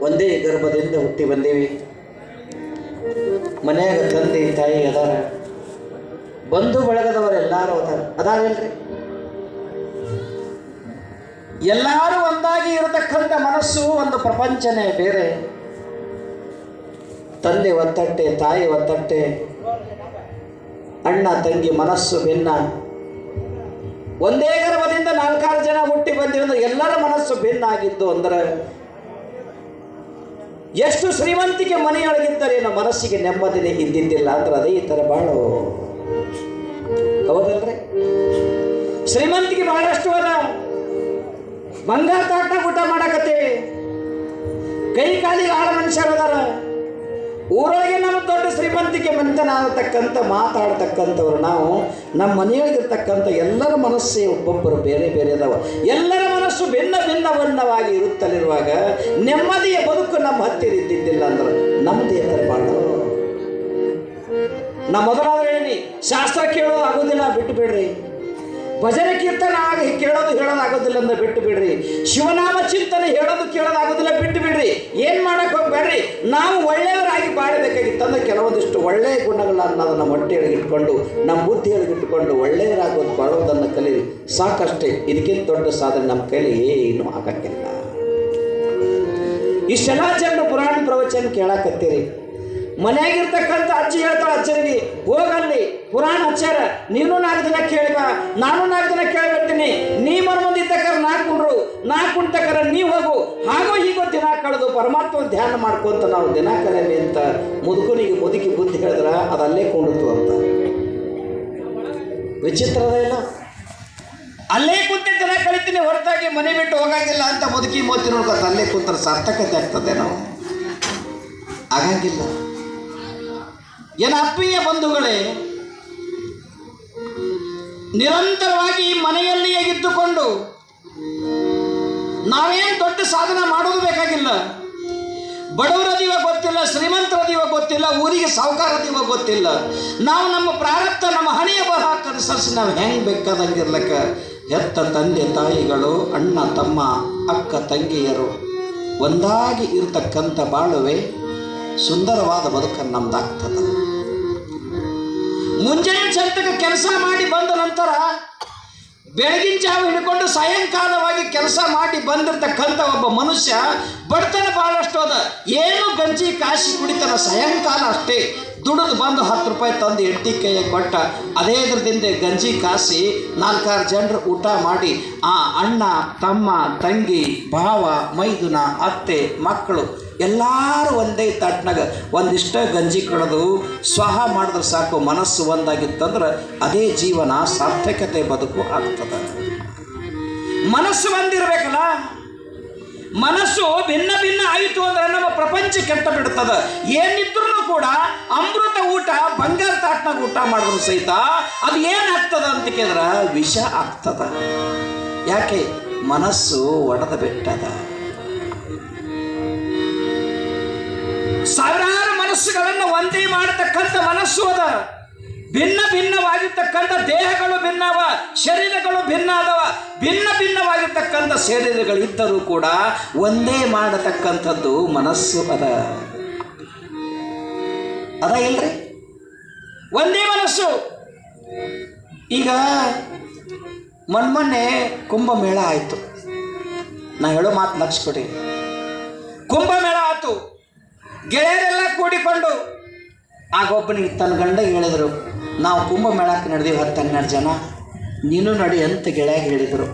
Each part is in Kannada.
ಒಂದೇ ಗರ್ಭದಿಂದ ಹುಟ್ಟಿ ಬಂದೇವಿ. ಮನ್ಯಾಗ ತಂದೆ ತಾಯಿ ಅದಾರ, ಬಂಧು ಬಳಗದವರೆಲ್ಲರೂ ಅದಾರಲ್ರಿ. ಎಲ್ಲರೂ ಒಂದಾಗಿ ಇರತಕ್ಕಂಥ ಮನಸ್ಸು ಒಂದು ಪ್ರಪಂಚನೇ ಬೇರೆ. ತಂದೆ ಒತ್ತಟ್ಟೆ, ತಾಯಿ ಒತ್ತಟ್ಟೆ, ಅಣ್ಣ ತಂಗಿ ಮನಸ್ಸು ಭಿನ್ನ. ಒಂದೇ ಗರ್ಭದಿಂದ 4-6 ಜನ ಹುಟ್ಟಿ ಬಂದಿರೋದು ಎಲ್ಲರ ಮನಸ್ಸು ಭಿನ್ನ ಆಗಿದ್ದು ಅಂದ್ರೆ ಎಷ್ಟು ಶ್ರೀಮಂತಿಕೆ ಮನೆಯೊಳಗಿದ್ದರೇನೋ ಮನಸ್ಸಿಗೆ ನೆಮ್ಮದಿನೇ ಇದ್ದಿದ್ದಿಲ್ಲ ಅಂದ್ರೆ ಅದೇ ಈ ಥರ ಬಾಳು. ಹೌದಲ್ರಿ? ಶ್ರೀಮಂತಿಗೆ ಬಹಳಷ್ಟು ಅದ. ಬಂಗಾರ ತಾಟ್ನಾಗ ಊಟ ಮಾಡಕತ್ತೇವೆ, ಕೈ ಕಾಲಿಗೆ ಆಳ ಮನುಷ್ಯರು ಅದಾರ. ಊರೊಳಗೆ ನಮ್ಮ ದೊಡ್ಡ ಶ್ರೀಮಂತಿಕೆ ಮಂತನ ಆಗತಕ್ಕಂಥ ಮಾತಾಡ್ತಕ್ಕಂಥವ್ರು ನಾವು. ನಮ್ಮ ಮನೆಯೊಳಗಿರ್ತಕ್ಕಂಥ ಎಲ್ಲರ ಮನಸ್ಸೇ ಒಬ್ಬೊಬ್ಬರು ಬೇರೆ ಬೇರೆ ಅದಾವ. ಎಲ್ಲರ ಮನಸ್ಸು ಭಿನ್ನ ಭಿನ್ನ ಬಣ್ಣವಾಗಿ ಇರುತ್ತಲಿರುವಾಗ ನೆಮ್ಮದಿಯ ಬದುಕು ನಮ್ಮ ಹತ್ತಿರ ಇದ್ದಿದ್ದಿಲ್ಲ ಅಂದ್ರೆ ನಮ್ಮದೇ ಥರ ಬಾಳ. ನಾ ಮೊದಲಾದ್ರೆ ಹೇಳಿ, ಶಾಸ್ತ್ರ ಕೇಳೋದು ಆಗೋದಿಲ್ಲ ಬಿಟ್ಟು ಬಿಡ್ರಿ. ಭಜನೆ ಕೀರ್ತನ ಕೇಳೋದು ಹೇಳೋದಾಗೋದಿಲ್ಲ ಅಂದ್ರೆ ಬಿಟ್ಟು ಬಿಡ್ರಿ. ಶಿವನಾಮ ಚಿಂತನೆ ಹೇಳೋದು ಕೇಳೋದಾಗೋದಿಲ್ಲ ಬಿಟ್ಟು ಬಿಡ್ರಿ. ಏನು ಮಾಡಕ್ಕೆ ಹೋಗ್ಬೇಡ್ರಿ. ನಾವು ಒಳ್ಳೆಯವರಾಗಿ ಬಾಳಬೇಕಾಗಿತ್ತು ಅಂದ್ರೆ ಕೆಲವೊಂದಿಷ್ಟು ಒಳ್ಳೆಯ ಗುಣಗಳು ಅನ್ನೋದನ್ನ ಹೊಟ್ಟೆಯೊಳಗೆ ಇಟ್ಕೊಂಡು, ನಮ್ಮ ಬುದ್ಧಿಯೊಳಗೆ ಇಟ್ಕೊಂಡು ಒಳ್ಳೆಯವರಾಗೋದು ಬಾಳೋದನ್ನು ಕಲೀರಿ. ಸಾಕಷ್ಟೇ. ಇದಕ್ಕಿಂತ ದೊಡ್ಡ ಸಾಧನೆ ನಮ್ಮ ಕೈಲಿ ಏನೂ ಆಗಕ್ಕಿಲ್ಲ. ಇಷ್ಟೆಲ್ಲ ಜನರು ಪುರಾಣ ಪ್ರವಚನ ಕೇಳಾಕತ್ತೀರಿ. ಮನೆಯಾಗಿರ್ತಕ್ಕಂಥ ಅಜ್ಜಿ ಹೇಳ್ತಾಳೆ ಅಜ್ಜರಿಗೆ, ಹೋಗಲ್ಲಿ ಪುರಾಣ ಹಚ್ಚಾರ, ನೀನು 4 ದಿನ ಕೇಳಿಬ, ನಾನು 4 ದಿನ ಕೇಳಿಬಿಡ್ತೀನಿ. ನೀ ಮನಮಂದಿ ತಕ್ಕರ ನಾ ಕುಂಡ್ ತಕ್ಕರ ನೀ ಹೋಗು. ಹಾಗೋ ಹೀಗೋ ದಿನ ಕಳೆದು ಪರಮಾತ್ಮ ಧ್ಯಾನ ಮಾಡ್ಕೊಂತ ನಾವು ದಿನ ಕಳೆಯಲಿ ಅಂತ ಮುದುಕನಿಗೆ ಮುದುಕಿ ಬುದ್ಧಿ ಹೇಳಿದ್ರ ಅದು ಅಲ್ಲೇ ಕೊಂಡಿತು ಅಂತ. ವಿಚಿತ್ರದ ಇಲ್ಲ. ಅಲ್ಲೇ ಕುಂತ ದಿನ ಕಳಿತೀನಿ, ಹೊರತಾಗಿ ಮನೆ ಬಿಟ್ಟು ಹೋಗಂಗಿಲ್ಲ ಅಂತ ಮುದುಕಿ ಮೋತಿ ನೋಡ್ಕೊತ ಅಲ್ಲೇ ಕುಂತಾರೆ ಸಾರ್ಥಕತೆ ಆಗ್ತದೆ. ನಾವು ಆಗಂಗಿಲ್ಲ. ಏನ ಆತ್ಮೀಯ ಬಂಧುಗಳೇ, ನಿರಂತರವಾಗಿ ಮನೆಯಲ್ಲಿಯೇ ಇದ್ದುಕೊಂಡು ನಾವೇನು ದೊಡ್ಡ ಸಾಧನ ಮಾಡೋದು ಬೇಕಾಗಿಲ್ಲ. ಬಡವರದೀವ ಗೊತ್ತಿಲ್ಲ, ಶ್ರೀಮಂತರದೀವ ಗೊತ್ತಿಲ್ಲ, ಊರಿಗೆ ಸಾಹುಕಾರದೀವ ಗೊತ್ತಿಲ್ಲ. ನಾವು ನಮ್ಮ ಪ್ರಾರಬ್ಧ, ನಮ್ಮ ಹಣೆಯ ಬರಹ ಅನುಸರಿಸಿ ನಾವು ಹೆಂಗೆ ಬೇಕಾದಂಗಿರ್ಲಕ್ಕ ಹೆತ್ತ ತಂದೆ ತಾಯಿಗಳು, ಅಣ್ಣ ತಮ್ಮ, ಅಕ್ಕ ತಂಗಿಯರು ಒಂದಾಗಿ ಇರತಕ್ಕಂಥ ಬಾಳುವೆ ಸುಂದರವಾದ ಬದುಕನ್ನು ನಮ್ದಾಗ್ತದೆ. ಮುಂಜಾನೆ ಚಂತಕ್ಕೆ ಕೆಲಸ ಮಾಡಿ ಬಂದ ನಂತರ ಬೆಳಗಿನ ಜಾವ ಹಿಡ್ಕೊಂಡು ಸಾಯಂಕಾಲವಾಗಿ ಕೆಲಸ ಮಾಡಿ ಬಂದಿರತಕ್ಕಂಥ ಒಬ್ಬ ಮನುಷ್ಯ ಬಡತನ ಭಾಳಷ್ಟು ಅದ. ಏನು ಗಂಜಿ ಕಾಶಿ ಕುಡಿತಾನ ಸಾಯಂಕಾಲ ಅಷ್ಟೇ. ದುಡಿದು ಬಂದು 10 ರೂಪಾಯಿ ತಂದು ಹೆಂಡತಿ ಕೈಯ ಕೊಟ್ಟ ಅದೇ ಇದರದಿಂದ ಗಂಜಿ ಕಾಸಿ 4-6 ಜನರು ಊಟ ಮಾಡಿ ಆ ಅಣ್ಣ ತಮ್ಮ ತಂಗಿ ಭಾವ ಮೈದುನ ಅತ್ತೆ ಮಕ್ಕಳು ಎಲ್ಲರೂ ಒಂದೇ ತಟ್ನಾಗ ಒಂದಿಷ್ಟ ಗಂಜಿ ಕಳೆದು ಸ್ವಹ ಮಾಡಿದ್ರೆ ಸಾಕು. ಮನಸ್ಸು ಒಂದಾಗಿತ್ತಂದ್ರೆ ಅದೇ ಜೀವನ ಸಾರ್ಥಕತೆ ಬದುಕು ಆಗ್ತದೆ. ಮನಸ್ಸು ಒಂದಿರಬೇಕಲ್ಲ. ಮನಸ್ಸು ಭಿನ್ನ ಭಿನ್ನ ಆಯಿತು ಅಂದ್ರೆ ನಮ್ಮ ಪ್ರಪಂಚ ಕೆಟ್ಟ ಬಿಡ್ತದ. ಏನಿದ್ರೂ ಕೂಡ ಅಮೃತ ಊಟ ಬಂಗಾರ ತಾಟ್ನಾಗ ಊಟ ಮಾಡಿದ್ರು ಸಹಿತ ಅದು ಏನಾಗ್ತದ ಅಂತ ಕೇಳಿದ್ರೆ ವಿಷ ಆಗ್ತದ. ಯಾಕೆ? ಮನಸ್ಸು ಒಡೆದ ಬಿಟ್ಟದ. ಸಾವಿರಾರು ಮನಸ್ಸುಗಳನ್ನು ಒಂದೇ ಮಾಡತಕ್ಕಂಥ ಮನಸ್ಸು ಅದ. ಭಿನ್ನ ಭಿನ್ನವಾಗಿರ್ತಕ್ಕಂಥ ದೇಹಗಳು ಭಿನ್ನವ, ಶರೀರಗಳು ಭಿನ್ನ ಅದಾವ. ಭಿನ್ನ ಭಿನ್ನವಾಗಿರ್ತಕ್ಕಂಥ ಶರೀರಗಳಿದ್ದರೂ ಕೂಡ ಒಂದೇ ಮಾಡತಕ್ಕಂಥದ್ದು ಮನಸ್ಸು ಅದ ಇಲ್ರಿ? ಒಂದೇ ಮನಸ್ಸು. ಈಗ ಮೊನ್ನೆ ಕುಂಭಮೇಳ ಆಯಿತು. ನಾ ಹೇಳೋ ಮಾತು ಲಕ್ಷ ಕೊಡಿ. ಕುಂಭಮೇಳ ಆಯಿತು. ಗೆಳೆಯರೆಲ್ಲ ಕೂಡಿಕೊಂಡು ಆಗೊಬ್ಬನಿಗೆ ತನ್ನ ಗಂಡ ಹೇಳಿದರು, ನಾವು ಕುಂಭಮೇಳಕ್ಕೆ ನಡೆದೀವಿ 10-12 ಜನ, ನೀನು ನಡಿ ಅಂತ ಗೆಳೆಯಾಗ ಹೇಳಿದರು.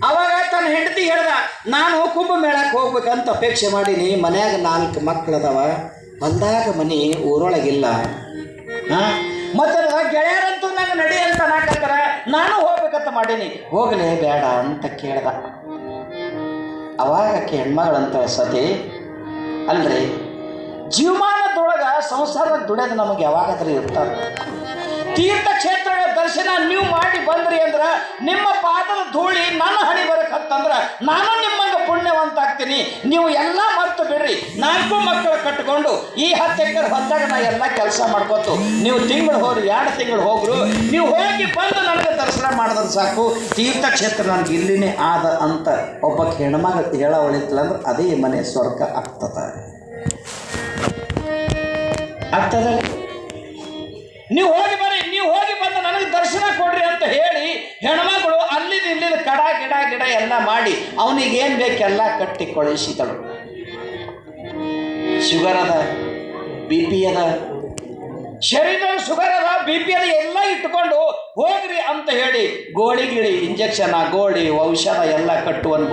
ಅವಾಗ ತನ್ನ ಹೆಂಡತಿ ಹೇಳ್ದ, ನಾನು ಕುಂಭಮೇಳಕ್ಕೆ ಹೋಗ್ಬೇಕಂತ ಅಪೇಕ್ಷೆ ಮಾಡೀನಿ. ಮನ್ಯಾಗ 4 ಮಕ್ಕಳದಾವ, ಹೊಲ್ದಾಗ ಮನೆ ಊರೊಳಗಿಲ್ಲ. ಮತ್ತು ಗೆಳೆಯರಂತೂ ನಂಗೆ ನಡಿ ಅಂತ ನಾಕತ್ತರ, ನಾನು ಹೋಗ್ಬೇಕಂತ ಮಾಡೀನಿ. ಹೋಗಲೇ ಬೇಡ ಅಂತ ಕೇಳ್ದ. ಅವಾಗ ಆಕೆ ಹೆಣ್ಮಗಳಂತ ಸತಿ, ಅಲ್ರಿ ಜೀವಮಾನದೊಳಗೆ ಸಂಸಾರದ ದುಡಿಯೋದು ನಮಗೆ ಯಾವಾಗಾದ್ರೂ ಇರ್ತಾರೆ. ತೀರ್ಥಕ್ಷೇತ್ರಗಳ ದರ್ಶನ ನೀವು ಮಾಡಿ ಬಂದ್ರಿ ಅಂದ್ರೆ ನಿಮ್ಮ ಪಾದದ ಧೂಳಿ ನನ್ನ ಹಣಿ ಬರಕತ್ತಂದ್ರೆ ನಾನು ನಿಮ್ಮಂಗೆ ಪುಣ್ಯವಂತ ಆಗ್ತೀನಿ. ನೀವು ಎಲ್ಲ ಮರ್ತು ಬಿಡ್ರಿ. 4 ಮಕ್ಕಳು ಕಟ್ಕೊಂಡು ಈ 10 ಎಕರೆ ಹೊತ್ತಾಗ ನಾ ಎಲ್ಲ ಕೆಲಸ ಮಾಡ್ಕೊತು. ನೀವು ತಿಂಗಳು ಹೋಗ್ರಿ, 2 ತಿಂಗಳು ಹೋಗ್ರು. ನೀವು ಹೋಗಿ ಬಂದು ನನಗೆ ದರ್ಶನ ಮಾಡಿದ್ರೆ ಸಾಕು, ತೀರ್ಥಕ್ಷೇತ್ರ ನನಗೆ ಇಲ್ಲಿನೇ ಆದ ಅಂತ ಒಬ್ಬ ಹೆಣ್ಮಗ ಹೇಳವಳಿತ್ತಲ್ಲ ಅಂದ್ರೆ ಅದೇ ಮನೆ ಸ್ವರ್ಗ ಆಗ್ತದೆ. ನೀವು ಹೋಗಿ ಬರ್ರಿ, ನೀವು ಹೋಗಿ ಬಂದು ನನಗೆ ದರ್ಶನ ಕೊಡ್ರಿ ಅಂತ ಹೇಳಿ ಹೆಣ್ಮಗಳು ಅಲ್ಲಿಂದ ಇಲ್ಲಿಂದ ಗಿಡ ಎಲ್ಲ ಮಾಡಿ ಅವನಿಗೇನು ಬೇಕೆಲ್ಲ ಕಟ್ಟಿ ಕಳಿಸಿದಳು. ಶುಗರ್ ಅದ, ಬಿ ಪಿ ಅದ, ಶರೀರದಲ್ಲಿ ಶುಗರ್ ಅದ, ಬಿ ಪಿ ಅದ, ಎಲ್ಲ ಇಟ್ಕೊಂಡು ಹೋಗ್ರಿ ಅಂತ ಹೇಳಿ ಗೋಳಿಗಿಳಿ ಇಂಜೆಕ್ಷನ್, ಗೋಳಿ ಔಷಧ ಎಲ್ಲ ಕಟ್ಟು, ಒಂದು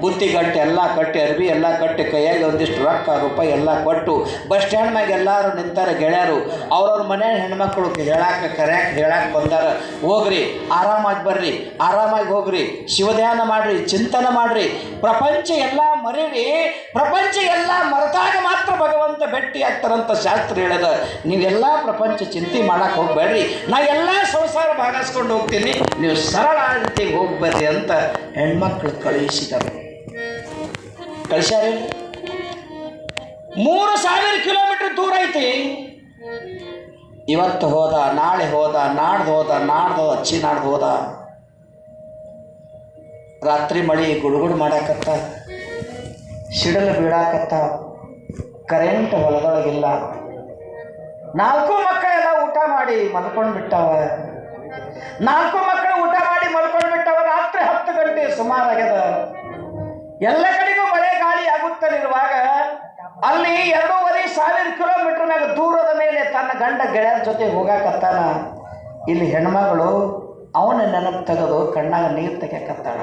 ಬುತ್ತಿ ಗಂಟೆ ಎಲ್ಲ ಕಟ್ಟಿ, ಅರ್ಬಿ ಎಲ್ಲ ಕಟ್ಟಿ, ಕೈಯಾಗಿ ಒಂದಿಷ್ಟು ರೊಕ್ಕ ರೂಪಾಯಿ ಎಲ್ಲ ಕೊಟ್ಟು ಬಸ್ ಸ್ಟ್ಯಾಂಡ್ ಮ್ಯಾಗ ಎಲ್ಲರೂ ನಿಂತಾರೆ ಗೆಳೆಯರು. ಅವ್ರವ್ರ ಮನೆ ಹೆಣ್ಮಕ್ಳು ಹೇಳಕ್ಕೆ ಬಂದಾರ, ಹೋಗ್ರಿ ಆರಾಮಾಗಿ ಬರ್ರಿ, ಆರಾಮಾಗಿ ಹೋಗ್ರಿ, ಶಿವಧ್ಯಾನ ಮಾಡ್ರಿ, ಚಿಂತನೆ ಮಾಡ್ರಿ, ಪ್ರಪಂಚ ಎಲ್ಲ ಮರೀರಿ, ಪ್ರಪಂಚ ಎಲ್ಲ ಮರೆತಾಗ ಮಾತ್ರ ಭಗವಂತ ಭೇಟಿ ಆಗ್ತಾರಂತ ಶಾಸ್ತ್ರ ಹೇಳದ. ನೀವೆಲ್ಲ ಪ್ರಪಂಚ ಚಿಂತೆ ಮಾಡಕ್ಕೆ ಹೋಗ್ಬೇಡ್ರಿ, ನಾ ಎಲ್ಲ ಸಂಸಾರ ಭಾಗಿಸ್ಕೊಂಡು ಹೋಗ್ತೀನಿ, ನೀವು ಸರಳ ರೀತಿಗೆ ಹೋಗ್ಬೇಡ್ರಿ ಅಂತ ಹೆಣ್ಮಕ್ಳು ಕಳಿಸಿದರು. ಕಳಿಸ್ಯಾರಿ. 3000 ಕಿಲೋಮೀಟರ್ ದೂರ ಐತಿ. ಇವತ್ತು ಹೋದ, ನಾಳೆ ಹೋದ, ನಾಡ್ದು ಅಚ್ಚಿ ಹೋದ. ರಾತ್ರಿ ಮಳಿ ಗುಡುಗುಡು ಮಾಡಾಕತ್ತ, ಸಿಡಲು ಬೀಳಾಕತ್ತ, ಕರೆಂಟ್ ಹೊಲದೊಳಗಿಲ್ಲ. 4 ಮಕ್ಕಳೆಲ್ಲ ಊಟ ಮಾಡಿ ಮಲ್ಕೊಂಡು ಬಿಟ್ಟವ. 4 ಮಕ್ಕಳು ಊಟ ಮಾಡಿ ಮಲ್ಕೊಂಡು ಬಿಟ್ಟವ. ರಾತ್ರಿ 10 ಗಂಟೆ ಸುಮಾರಾಗ್ಯದ. ಎಲ್ಲ ಕಡೆಗೂ ಮಳೆ ಗಾಳಿ ಆಗುತ್ತಲಿರುವಾಗ ಅಲ್ಲಿ 2500 ಕಿಲೋಮೀಟರ್ ಮ್ಯಾಗ ದೂರದ ಮೇಲೆ ತನ್ನ ಗಂಡ ಗೆಳೆಯರ ಜೊತೆ ಹೋಗಾಕತ್ತಾನ. ಇಲ್ಲಿ ಹೆಣ್ಮಗಳು ಅವನ ನೆನಪು ತೆಗೆದು ಕಣ್ಣಾಗ ನೀರು ತೆಗೆಯಕತ್ತಾಳ.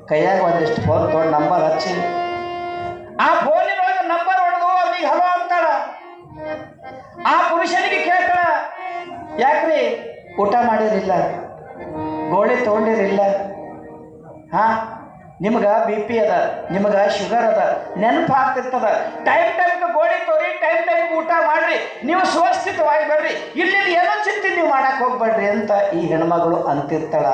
ಕೈಯಾಗ ಒಂದಿಷ್ಟು ಫೋನ್ ತೊಗೊಂಡು ನಂಬರ್ ಹಚ್ಚಿ, ಆ ಫೋನಿನೊಳಗೆ ನಂಬರ್ ಹೊಡೆದು ಅವನಿಗೆ ಹಲೋ ಅಂತಾಳ. ಆ ಪುರುಷನಿಗೆ ಕೇಳ್ತಾಳ, ಯಾಕ್ರಿ ಊಟ ಮಾಡಿರಿಲ್ಲ, ಗೋಳಿ ತೊಗೊಂಡಿರಿಲ್ಲ, ನಿಮ್ಗೆ ಬಿ ಪಿ ಅದ, ನಿಮ್ಗೆ ಶುಗರ್ ಅದ, ನೆನಪು ಆಗ್ತಿರ್ತದ, ಟೈಮ್ಗೆ ಗೋಳಿ ತೋರಿ, ಟೈಮ್ಗೆ ಊಟ ಮಾಡ್ರಿ, ನೀವು ಸ್ವಸ್ಥಿತವಾಗಿ ಬರ್ರಿ, ಇಲ್ಲಿ ಏನೋ ಚಿಂತೆ ನೀವು ಮಾಡಕ್ಕೆ ಹೋಗ್ಬೇಡ್ರಿ ಅಂತ ಈ ಹೆಣ್ಮಗಳು ಅಂತಿರ್ತಾಳ.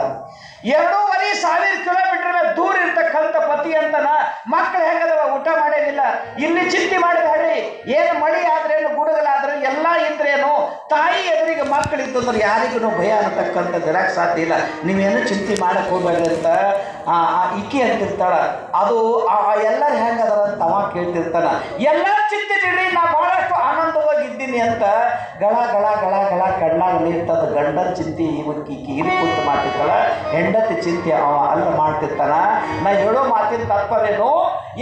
2500 ಕಿಲೋಮೀಟರ್ ದೂರ ಇರ್ತಕ್ಕಂಥ ಪತಿ ಅಂತನ ಮಕ್ಕಳು ಹೆಂಗದವ, ಊಟ ಮಾಡೋದಿಲ್ಲ, ಇಲ್ಲಿ ಚಿಂತೆ ಮಾಡಬೇಡ್ರಿ, ಏನು ಮಳಿ ಆದ್ರೇನು ಗುಡುಗಲಾದ್ರೆ ಎಲ್ಲ ಇದ್ರೇನು, ತಾಯಿ ಎದುರಿಗೆ ಮಕ್ಕಳು ಇತ್ತಂದ್ರೆ ಯಾರಿಗೂ ಭಯ ಅನ್ನತಕ್ಕಂಥದ್ದು ಇರಕ್ಕೆ ಸಾಧ್ಯ ಇಲ್ಲ, ನೀವೇನು ಚಿಂತೆ ಮಾಡಕ್ಕೆ ಹೋಗ್ಬೇಡ್ರಿ ಅಂತ ಇಕ್ಕಿ ಅಂತಿರ್ತಾಳ. ಅದು ಎಲ್ಲರೂ ಹೆಂಗದಾರ ಅಂತ ಅವ ಕೇಳ್ತಿರ್ತಾನ. ಎಲ್ಲ ಚಿಂತೆ ಬಿಡ್ರಿ, ನಾ ಬಹಳಷ್ಟು ಆನಂದವಾಗಿ ಇದ್ದೀನಿ ಅಂತ ಗಳ ಕಣ್ಣಾಗ ನೀರ್ತದ. ಗಂಡನ ಚಿಂತೆ ಇವಕ್ಕೆ ಈಕಿ ಕುಂತು ಮಾಡ್ತಿರ್ತಾಳ, ಹೆಂಡತಿ ಚಿಂತೆ ಅವ ಅಲ್ಲ ಮಾಡ್ತಿರ್ತಾನ. ನಾ ಹೇಳೋ ಮಾತಿನ ತಾತ್ಪರ್ಯನು,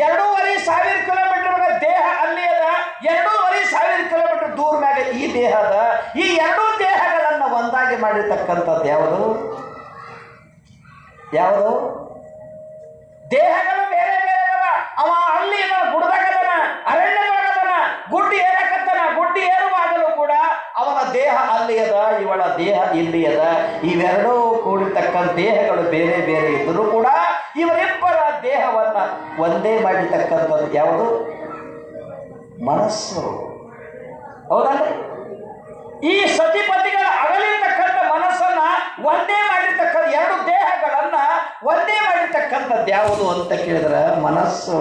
2500 ಕಿಲೋಮೀಟರ್ ದೇಹ ಅಲ್ಲಿ ಅದ, 2500 ಕಿಲೋಮೀಟರ್ ದೂರ ಮ್ಯಾಗ ಈ ದೇಹ ಅದ. ಈ 2 ದೇಹಗಳನ್ನು ಒಂದಾಗಿ ಮಾಡಿರ್ತಕ್ಕಂಥದ್ದು ಯಾವುದು? ದೇಹಗಳು ಬೇರೆ ಬೇರೆ ಅದ. ಅವ ಅಲ್ಲಿ ಗುಡ್ದಾಗದನ, ಅರಣ್ಯದೊಳಗದನ, ಗುಡ್ಡಿ ಏರಕತ್ತನ, ಗುಡ್ಡಿ ಏರುವಾಗಲೂ ಕೂಡ ಅವನ ದೇಹ ಅಲ್ಲಿ ಅದ, ಇವಳ ದೇಹ ಇಲ್ಲಿ ಅದ. ಇವೆರಡೂ ಕೂಡಿರ್ತಕ್ಕಂಥ ದೇಹಗಳು ಬೇರೆ ಬೇರೆ ಇದ್ದರೂ ಕೂಡ ಇವರಿಬ್ಬರ ದೇಹವನ್ನ ಒಂದೇ ಮಾಡಿರ್ತಕ್ಕಂಥದ್ದು ಯಾವುದು? ಮನಸ್ಸು. ಹೌದಲ್ರಿ? ಈ ಸತಿಪತಿಗಳ ಅಗಲಿರ್ತಕ್ಕಂಥ ಮನಸ್ಸನ್ನ ಒಂದೇ ಮಾಡಿರ್ತಕ್ಕಂಥ 2 ದೇಹಗಳನ್ನ ಒಂದೇ ಮಾಡಿರ್ತಕ್ಕಂಥದ್ದು ಯಾವುದು ಅಂತ ಕೇಳಿದ್ರೆ ಮನಸ್ಸು.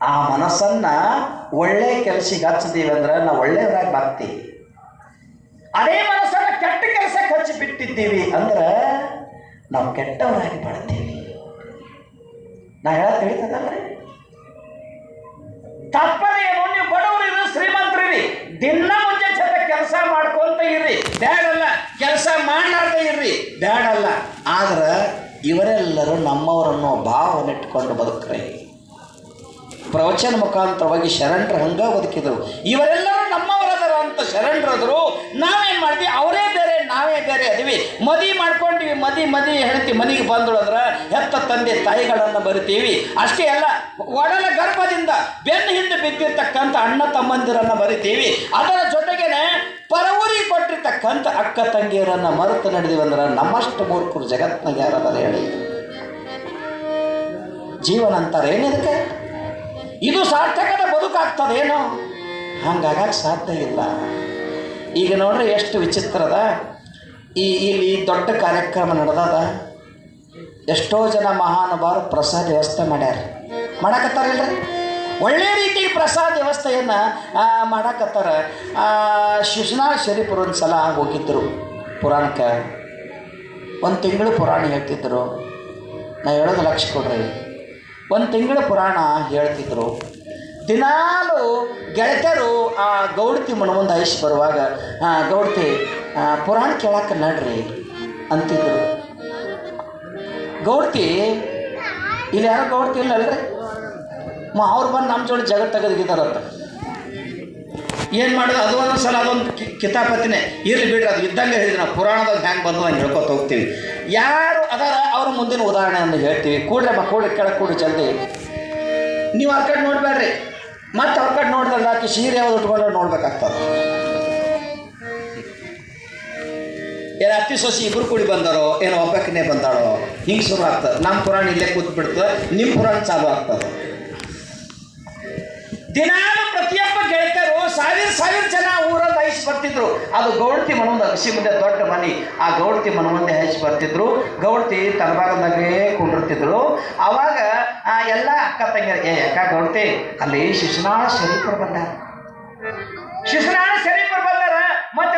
ಆ ಮನಸ್ಸನ್ನ ಒಳ್ಳೆ ಕೆಲಸಕ್ಕೆ ಹಚ್ಚಿದೀವಿ ಅಂದ್ರೆ ನಾವು ಒಳ್ಳೆಯವರಾಗಿ ಬರ್ತೀವಿ. ಅದೇ ಮನಸ್ಸನ್ನ ಕೆಟ್ಟ ಕೆಲಸಕ್ಕೆ ಹಚ್ಚಿ ಬಿಟ್ಟಿದ್ದೀವಿ ಅಂದ್ರೆ ನಾವು ಕೆಟ್ಟವರಾಗಿ ಬರ್ತೀವಿ. ನಾ ಹೇಳಕ್ ತಿಳಿತದಲ್ರಿ? ತಾತ್ಪರ್ಯ ಏನು? ನೀವು ಬಡವರಿರಿ, ಶ್ರೀಮಂತರಿರಿ, ದಿನ ಮುಂಚೆ ಕೆಲಸ ಮಾಡ್ಕೊಂತ ಇರ್ರಿ, ಬ್ಯಾಡಲ್ಲ. ಕೆಲಸ ಮಾಡಲಾರ್ದೆ ಇರ್ರಿ, ಬ್ಯಾಡಲ್ಲ. ಆದ್ರೆ ಇವರೆಲ್ಲರೂ ನಮ್ಮವರನ್ನು ಭಾವನೆಟ್ಕೊಂಡು ಬದುಕ್ರಿ. ಪ್ರವಚನ ಮುಖಾಂತರವಾಗಿ ಶರಣರು ಹಂಗ ಬದುಕಿದ್ರು. ಇವರೆಲ್ಲರೂ ನಮ್ಮವರದರ ಅಂತ ಶರಣರದ್ರು. ನಾವೇನು ಮಾಡ್ತೀವಿ? ಅವರೇ ಬೇರೆ, ನಾವೇ ಬೇರೆ ಅದೀವಿ. ಮದುವೆ ಮಾಡ್ಕೊಂಡಿವಿ, ಮದಿ ಹೆಂಡತಿ ಮನೆಗೆ ಬಂದಳು ಅಂದ್ರೆ ಹೆತ್ತ ತಂದೆ ತಾಯಿಗಳನ್ನು ಬರಿತೀವಿ. ಅಷ್ಟೇ ಅಲ್ಲ, ಒಡಲ ಗರ್ಭದಿಂದ ಬೆನ್ನು ಹಿಂದೆ ಬಿದ್ದಿರ್ತಕ್ಕಂಥ ಅಣ್ಣ ತಮ್ಮಂದಿರನ್ನು ಮರಿತೀವಿ. ಅದರ ಜೊತೆಗೇನೆ ಪರವೂರಿಗೆ ಕೊಟ್ಟಿರ್ತಕ್ಕಂಥ ಅಕ್ಕ ತಂಗಿಯರನ್ನು ಮರೆತು ನಡೆದೀವಿ ಅಂದ್ರೆ ನಮ್ಮಷ್ಟು ಮೂರ್ಖರು ಜಗತ್ನಾಗ ಯಾರದಾರ ಹೇಳಿ? ಜೀವನ ಅಂತಾರೆ ಏನಿದಕ್ಕೆ? ಇದು ಸಾರ್ಥಕದ ಬದುಕಾಗ್ತದೇನೋ? ಹಂಗಾಗಕ್ಕೆ ಸಾಧ್ಯ ಇಲ್ಲ. ಈಗ ನೋಡ್ರಿ ಎಷ್ಟು ವಿಚಿತ್ರದ. ಇಲ್ಲಿ ದೊಡ್ಡ ಕಾರ್ಯಕ್ರಮ ನಡೆದದ. ಎಷ್ಟೋ ಜನ ಮಹಾನುಭಾವರು ಪ್ರಸಾದ ವ್ಯವಸ್ಥೆ ಮಾಡಕತ್ತಾರಿಲ್ರಿ? ಒಳ್ಳೆ ರೀತಿ ಪ್ರಸಾದ ವ್ಯವಸ್ಥೆಯನ್ನು ಮಾಡಕತ್ತಾರ. ಶಿಶುನಾಳ ಶರೀಫರು ಒಂದು ಸಲ ಹೋಗಿದ್ದರು ಪುರಾಣಕ್ಕೆ. ಒಂದು ತಿಂಗಳು ಪುರಾಣ ಹೇಳ್ತಿದ್ದರು. ನಾ ಹೇಳೋದು ಲಕ್ಷ ಕೊಡ್ರಿ. ಒಂದು ತಿಂಗಳು ಪುರಾಣ ಹೇಳ್ತಿದ್ರು. ದಿನಾಲು ಗೆಳತಿಯರು ಆ ಗೌಡತಿ ಮುಂದೆ ಐಶ್ ಬರುವಾಗ ಗೌಡತಿ ಪುರಾಣ ಕೇಳಕ್ಕೆ ನಡ್ರಿ ಅಂತಿದ್ರು. ಗೌಡತಿ ಇಲ್ಲಿ ಯಾರೋ ಗೌಡತಿ ಇಲ್ಲಲ್ರಿ, ಅವ್ರು ಬಂದು ನಮ್ಮ ಜೋಡಿ ಜಗತ್ತು ತೆಗೆದಿದ್ದಾರಂತ. ಏನು ಮಾಡೋದು? ಅದು ಒಂದೊಂದು ಸಲ ಅದೊಂದು ಕಿತಾಪತಿನೇ ಇರಲಿ ಬಿಡ್ರಿ, ಅದು ಇದ್ದಂಗೆ ಹೇಳಿದ್ವಿ ನಾವು ಪುರಾಣದಾಗ ಹ್ಯಾಂಗೆ ಬಂದು ಹಂಗೆ ಹೇಳ್ಕೊತ ಹೋಗ್ತೀವಿ. ಯಾರು ಅದಾರ ಅವ್ರ ಮುಂದಿನ ಉದಾಹರಣೆಯನ್ನು ಹೇಳ್ತೀವಿ. ಕೂಡ್ರೆ ಕೆಳಗೆ ಕೂಡಿ ಜಲ್ದಿ. ನೀವು ಆ ಕಡೆ ನೋಡಬೇಡ್ರಿ, ಮತ್ತೆ ಅವ್ರ ಕಡೆ ನೋಡಿದ್ರೆ ಆಕೆ ಸೀರೆ ಯಾವ್ದು ಉಟ್ಕೊಂಡ್ರೆ ನೋಡ್ಬೇಕಾಗ್ತದೆ. ಏನು ಅತ್ತಿ ಸೊಸಿ ಇಬ್ಬರು ಕೂಡಿ ಬಂದಾರೋ ಏನೋ ಒಬ್ಬಕ್ಕನೇ ಬಂದಾಳೋ ಹಿಂಗೆ ಶುರು ಆಗ್ತದೆ. ನಮ್ಮ ಪುರಾಣ ಇಲ್ಲೇ ಕೂತ್ ಬಿಡ್ತದೆ, ನಿಮ್ಮ ಪುರಾಣ ಚಾಲು ಆಗ್ತದೆ. ದಿನಾಲು ಪ್ರತಿಯೊಬ್ಬ ಗೆಳತಿಯರು ಸಾವಿರ ಜನ ಊರಲ್ಲಿ ಹೈಸಿ ಬರ್ತಿದ್ರು. ಅದು ಗೌಡತಿ ಮನೊಂದು ಅಗಸಿ ಮುಂದೆ ದೊಡ್ಡ ಮನೆ, ಆ ಗೌಡತಿ ಮನ ಮುಂದೆ ಹೈಸಿ ಬರ್ತಿದ್ರು. ಗೌಡತಿ ತಲಭಾಗದಾಗೇ ಕುಂಡಿರ್ತಿದ್ರು. ಅವಾಗ ಎಲ್ಲ ಅಕ್ಕ ತಂಗಿಯರು ಅಕ್ಕ ಗೌಡತಿ ಅಲ್ಲಿ ಶಿಶುನಾಳ ಶರೀಫರು ಬಂದಾರ, ಶಿಶುನಾಳ ಶರೀಫರು ಬಂದಾರ. ಮತ್ತೆ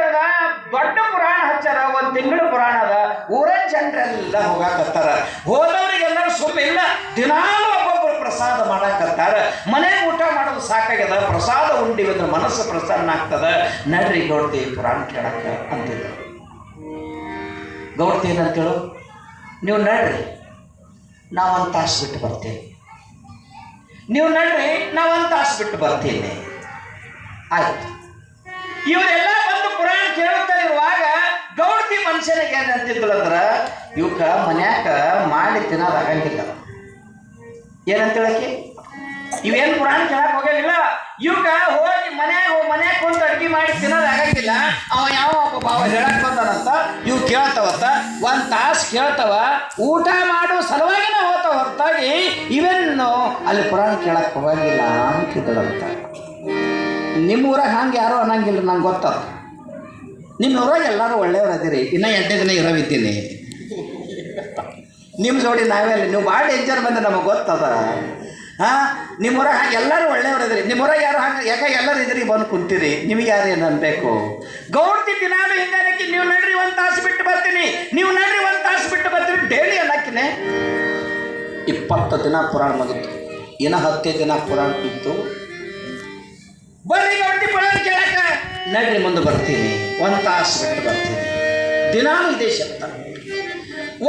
ದೊಡ್ಡ ಪುರಾಣ ಹಚ್ಚಾರ, ಒಂದು ತಿಂಗಳು ಪುರಾಣ ಅದ. ಊರನ ಜನರೆಲ್ಲ ಹೋಗಾಕತ್ತಾರ. ಹೋದವರಿಗೆಲ್ಲರೂ ಸುಮ್ಮಿಲ್ಲ, ದಿನಾಲು ಒಬ್ಬೊಬ್ಬರು ಪ್ರಸಾದ ಮಾಡಾಕತ್ತಾರ. ಮನೆಗೆ ಊಟ ಮಾಡೋದು ಸಾಕಾಗ್ಯದ, ಪ್ರಸಾದ ಉಂಡಿವಂದ್ರೆ ಮನಸ್ಸು ಪ್ರಸನ್ನ ಆಗ್ತದ. ನಡ್ರಿ ಗೌಡತಿ ಪುರಾಣ ಕೇಳಕ್ಕ ಅಂತಿದ್ರು. ಗೌಡತಿ ಏನಂತೇಳು, ನೀವು ನಡ್ರಿ ನಾವೊಂದು ತಾಸು ಬಿಟ್ಟು ಬರ್ತೀವಿ, ನೀವು ನಡ್ರಿ ನಾವೊಂದು ತಾಸು ಬಿಟ್ಟು ಬರ್ತೀನಿ. ಆಯ್ತು. ಇವರೆಲ್ಲ ಬಂದು ಪುರಾಣ ಕೇಳುತ್ತಾ ಇರುವಾಗ ಗೌಡತಿ ಮನುಷ್ಯನಿಗೆ ಏನಂತಿದ್ಳು ಅಂದ್ರೆ, ಇವಕ್ಕ ಮನ್ಯಾಕ ಮಾಡಿ ತಿನ್ನೋದಾಗಂಗಿಲ್ಲ. ಏನಂತೇಳಕ್ಕೆ ಇವೇನು ಪುರಾಣ ಕೇಳಕ್ಕೆ ಹೋಗಂಗಿಲ್ಲ. ಇವಕ್ಕ ಹೋಗಿ ಮನ್ಯಾಗ ಕುಂತು ಅಡುಗೆ ಮಾಡಿ ತಿನ್ನೋದಾಗಂಗಿಲ್ಲ. ಅವ ಯಾವ ಬಾವ ಹೇಳಕ್ ಬಂದಾನಂತ ಇವು ಕೇಳ್ತಾವತ್ತ. ಒಂದು ತಾಸು ಕೇಳ್ತಾವ, ಊಟ ಮಾಡೋ ಸಲುವಾಗಿನ ಹೋಗ್ತಾವ ಹೊರತಾಗಿ ಇವೇನು ಅಲ್ಲಿ ಪುರಾಣ ಕೇಳಕ್ಕೆ ಹೋಗಂಗಿಲ್ಲ ಅಂತಿದ್ದಳಂತ. ನಿಮ್ಮ ಊರಾಗ ಹಂಗೆ ಯಾರೋ ಅನ್ನಂಗಿಲ್ಲ, ನಂಗೆ ಗೊತ್ತದ. ನಿಮ್ಮ ಊರಾಗ ಎಲ್ಲರೂ ಒಳ್ಳೆಯವ್ರು ಅದಿರಿ. ಇನ್ನೂ 8 ದಿನ ಇರೋವಿದ್ದೀನಿ ನಿಮ್ಮ ಜೋಡಿ ನಾವೆಲ್ಲ. ನೀವು ಭಾಳ ಡೇಂಜರ್ ಬಂದ್ರೆ ನಮಗೆ ಗೊತ್ತದ. ನಿಮ್ಮ ಊರಾಗ ಹಾಗೆ ಎಲ್ಲರೂ ಒಳ್ಳೆಯವ್ರು ಅದಿರಿ. ನಿಮ್ಮ ಊರಾಗ ಯಾರು ಹಂಗೆ ಯಾಕೆ ಎಲ್ಲರೂ ಇದ್ರಿ ಬಂದು ಕುಂತೀರಿ, ನಿಮಗೆ ಯಾರು ಏನು ಅನ್ಬೇಕು? ಗೌಡತಿ ದಿನಾಲು ಹಿಂಗನಕ್ಕೆ ನೀವು ನಡ್ರಿ ಒಂದು ತಾಸು ಬಿಟ್ಟು ಬರ್ತೀನಿ, ನೀವು ನಡ್ರಿ ಒಂದು ತಾಸು ಬಿಟ್ಟು ಬರ್ತೀನಿ ಡೈಲಿ ಅನ್ನಕ್ಕಿನೇ. 20 ದಿನ ಪುರಾಣ ಮುಗಿತು. ಇನ್ನು 10 ದಿನ ಪುರಾಣ ಇತ್ತು. ಬರ್ರಿ ಗೌಡತಿ ಪುರಾಣ ಕೇಳಕ, ನಡ್ರಿ ಮುಂದೆ ಬರ್ತೀನಿ, ಒಂದು ತಾಸು ಬಿಟ್ಟು ಬರ್ತೀನಿ. ದಿನಾಲು ಇದೇ ಶಬ್ದ.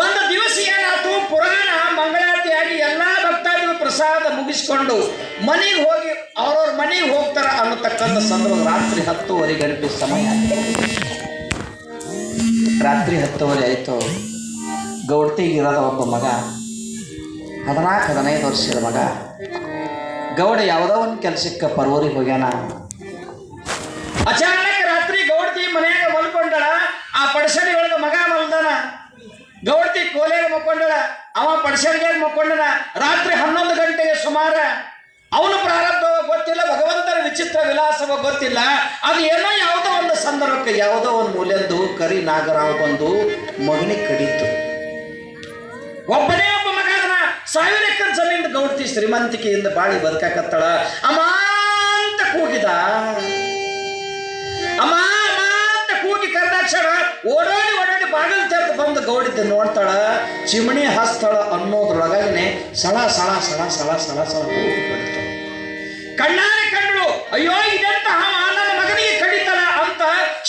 ಒಂದು ದಿವಸ ಏನಾಯ್ತು, ಪುರಾಣ ಮಂಗಳಾರತಿಯಾಗಿ ಎಲ್ಲ ಭಕ್ತಾದಿಗಳು ಪ್ರಸಾದ ಮುಗಿಸ್ಕೊಂಡು ಮನೆಗೆ ಹೋಗಿ ಅವ್ರವ್ರ ಮನೆಗೆ ಹೋಗ್ತಾರ ಅನ್ನತಕ್ಕಂಥ ಸಂದರ್ಭ ರಾತ್ರಿ 10:30 ಗಂಟೆ ಸಮಯ ಆಯಿತು. ರಾತ್ರಿ 10:30 ಆಯಿತು. ಗೌಡತಿಗಿರೋದ ಒಬ್ಬ ಮಗ, 14-15 ವರ್ಷದ ಮಗ. ಗೌಡ ಯಾವುದೋ ಒಂದು ಕೆಲಸಕ್ಕೆ ಪರ್ವೂರಿಗೆ ಹೋಗ್ಯಾನ. ಅಚಾನಕ್ ರಾತ್ರಿ ಗೌಡತಿ ಮನೆಯಾಗ ಮಲ್ಕೊಂಡಳ. ಆ ಪಡಸಡಿ ಒಳಗೆ ಮಗ ಮಲ್ದಾನ. ಗೌಡತಿ ಕೋಲೆಗೆ ಮಕ್ಕೊಂಡಳ, ಅವ ಪಡಸಡಿಗೆ ಮಕ್ಕೊಂಡನ. ರಾತ್ರಿ 11 ಗಂಟೆಗೆ ಸುಮಾರ. ಅವನು ಪ್ರಾರಬ್ಧ ಗೊತ್ತಿಲ್ಲ, ಭಗವಂತನ ವಿಚಿತ್ರ ವಿಲಾಸವ ಗೊತ್ತಿಲ್ಲ. ಅದು ಏನೋ ಯಾವುದೋ ಒಂದು ಸಂದರ್ಭಕ್ಕೆ ಯಾವುದೋ ಒಂದು ಮೂಲೆಂದು ಕರಿ ನಾಗರಾವ್ ಬಂದು ಮಗನಿಗೆ ಕಡಿತು. ಒಬ್ಬನೇ ಒಬ್ಬ ಮಗ ಅದನ್ನ 1000 ಎಕರೆ ಜಮೀನು. ಗೌಡತಿ ಶ್ರೀಮಂತಿಕೆಯಿಂದ ಬಾಳಿ ಬದುಕಾಕತ್ತಾಳ. ಅಮ್ಮ ಅಂತ ಕೂಗಿದ. ಅಮ್ಮ ಅಂತ ಕೂಗಿ ಕರೆದಾಕ್ಷಣ ಓಡೋಡಿ ಬಾಗಿಲು ತೆರೆದು ಬಂದು ಗೌಡಿದ್ದ ನೋಡ್ತಾಳ. ಚಿಮಣಿ ಹಸ್ತಳ ಅನ್ನೋದ್ರೊಳಗಾಗಿನೇ ಸಳ ಸಳ ಸಳ ಸಳ ಸಳ ಸಳ ಹೋಗಿ ಬಂತು. ಕಣ್ಣಾರೆ ಕಂಡಳು, ಅಯ್ಯೋ ಇದೆಂತಹ ನನ್ನ ಮಗನಿಗೆ ಕಡಿತಲ ಅಂತ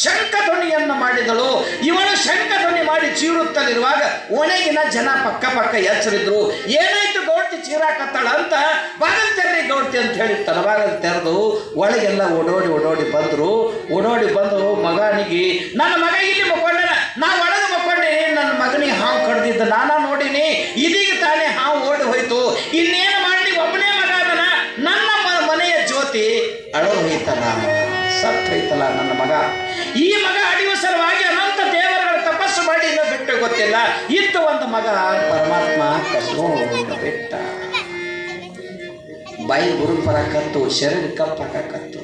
ಶಂಖಧ್ವನಿಯನ್ನು ಮಾಡಿದಳು. ಇವಳು ಶಂಖಧ್ವನಿ ಮಾಡಿ ಚೀರುತ್ತಲಿರುವಾಗ ಒಣಗಿನ ಜನ ಪಕ್ಕ ಎಚ್ಚರಿದ್ರು. ಏನಾಯ್ತು ಗೌಡತಿ ಚೀರಾಕತ್ತಾಳ ಅಂತ. ಬಾಗಿಲು ತೆರ್ರಿ ಗೌಡತಿ ಅಂತ ಹೇಳಿ ತಲಬಾಗಿಲು ತೆರೆದು ಒಳಗೆಲ್ಲ ಓಡೋಡಿ ಬಂದರು. ಓಡೋಡಿ ಬಂದು ಮಗನಿಗೆ, ನನ್ನ ಮಗ ಇಲ್ಲಿ ಮಕ್ಕೊಂಡನ, ನಾ ಒಳಗೆ ಮಕ್ಕೊಂಡೀನಿ, ನನ್ನ ಮಗನಿಗೆ ಹಾವು ಕಡ್ದಿದ್ದ ನಾನಾ ನೋಡಿನಿ, ಇದೀಗ ತಾನೇ ಹಾವು ಓಡಿ ಹೋಯ್ತು, ಇನ್ನೇನು ಮಾಡಿ ಒಬ್ಬನೇ ಮಗ ಅದನ, ನನ್ನ ಮನೆಯ ಜ್ಯೋತಿ ಅಳೋರು ಹೋಯ್ತಲ್ಲ, ಸತ್ತು ಹೋಯ್ತಲ್ಲ ನನ್ನ ಮಗ. ಈ ಮಗ ಅಡಿಯುವ ಸಲುವಾಗಿ ಅನಂತ ದೇವರುಗಳ ತಪಸ್ಸು ಮಾಡಿ ಇನ್ನೂ ಬಿಟ್ಟು ಗೊತ್ತಿಲ್ಲ. ಇತ್ತು ಒಂದು ಮಗ, ಪರಮಾತ್ಮ ಕಸ್ಕೊಂಡು ಬಿಟ್ಟ. ಬಾಯಿ ಗುರು ಬರಕತ್ತು, ಶರೀರ ಕಪ್ಪಾಕತ್ತು.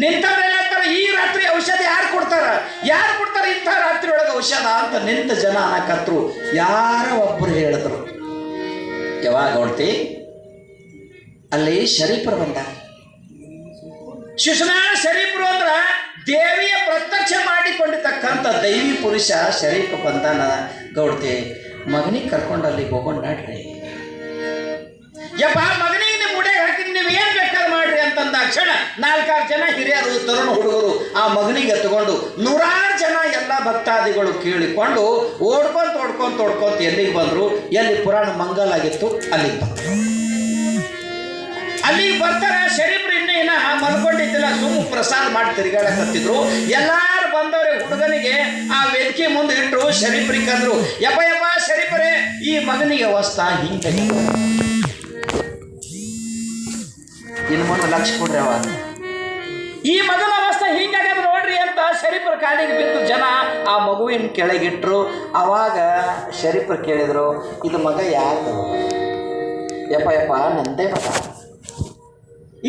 ನಿಂತವ್ರೆಲ್ಲ ಈ ರಾತ್ರಿ ಔಷಧ ಯಾರು ಕೊಡ್ತಾರ ಇಂಥ ರಾತ್ರಿ ಒಳಗೆ ಔಷಧ ಅಂತ ನಿಂತ ಜನ ಅನ್ನಕತ್ರು. ಯಾರೋ ಒಬ್ಬರು ಹೇಳಿದ್ರು, ಯಾವಾಗ ನೋಡ್ತಿ ಅಲ್ಲಿ ಶರೀಫರು ಬಂದ. ಶಿಶುನಾಳ ಶರೀಫರು ಅಂದ್ರ ದೇವಿಯ ಪ್ರತ್ಯಕ್ಷ ಮಾಡಿಕೊಂಡಿರ್ತಕ್ಕಂಥ ದೈವಿ ಪುರುಷ ಶರೀಫ ಬಂದಾನ. ಗೌಡ್ತಿ ಮಗನಿಗೆ ಕರ್ಕೊಂಡು ಅಲ್ಲಿಗೆ ಹೋಗೋಣ ನಡ್ರಿ. ಯಪ್ಪ ಮಗನಿಗೆ ನಿಮ್ಮ ಮುಡಿಯಾಗ ಹಾಕಿದ್ ನೀವು ಏನ್ ಬೇಕಾದ್ರೆ ಮಾಡ್ರಿ ಅಂತಂದ ಕ್ಷಣ 4-6 ಜನ ಹಿರಿಯರು ತರುಣ ಹುಡುಗರು ಆ ಮಗನಿಗೆ ಎತ್ಕೊಂಡು 100 ಜನ ಎಲ್ಲ ಭಕ್ತಾದಿಗಳು ಕೇಳಿಕೊಂಡು ಓಡ್ಕೊಂತ ಎಲ್ಲಿಗೆ ಬಂದ್ರು. ಎಲ್ಲಿ ಪುರಾಣ ಮಂಗಲ್ ಆಗಿತ್ತು ಅಲ್ಲಿಗೆ ಬಂದರು. ಅಲ್ಲಿಗೆ ಬರ್ತಾರ. ಶರೀಫ್ರು ಇನ್ನೇನ ಮಲ್ಕೊಂಡಿದ್ದಿಲ್ಲ, ಸುಮ್ಮ ಪ್ರಸಾದ ಮಾಡಿ ತಿರುಗಾಡಕತ್ತಿದ್ರು. ಎಲ್ಲಾರು ಬಂದವ್ರೆ ಹುಡುಗನಿಗೆ ಆ ವೇದಿಕೆ ಮುಂದೆ ಇಟ್ಟರು. ಶರೀಫ್ರಿಗೆ ಅಂದ್ರು, ಯಪ್ಪ ಶರೀಫರೇ ಈ ಮಗನಿಗೆ ಅವಸ್ಥಾ ಹಿಂಗೆ ಇನ್ನು ಮುಂದೆ ಲಕ್ಷ ಕೊಡ್ರಿ. ಅವ ಈ ಮಗನ ಅವಸ್ಥೆ ಹೀಗಾಗದು ನೋಡ್ರಿ ಅಂತ ಶರೀಫರ ಕಾಲಿಗೆ ಬಿದ್ದು ಜನ ಆ ಮಗುವಿನ ಕೆಳಗಿಟ್ರು. ಅವಾಗ ಶರೀಫರು ಕೇಳಿದ್ರು, ಇದು ಮಗ ಯಾರು? ಯಪ್ಪ ನಂದೇ ಮಗ,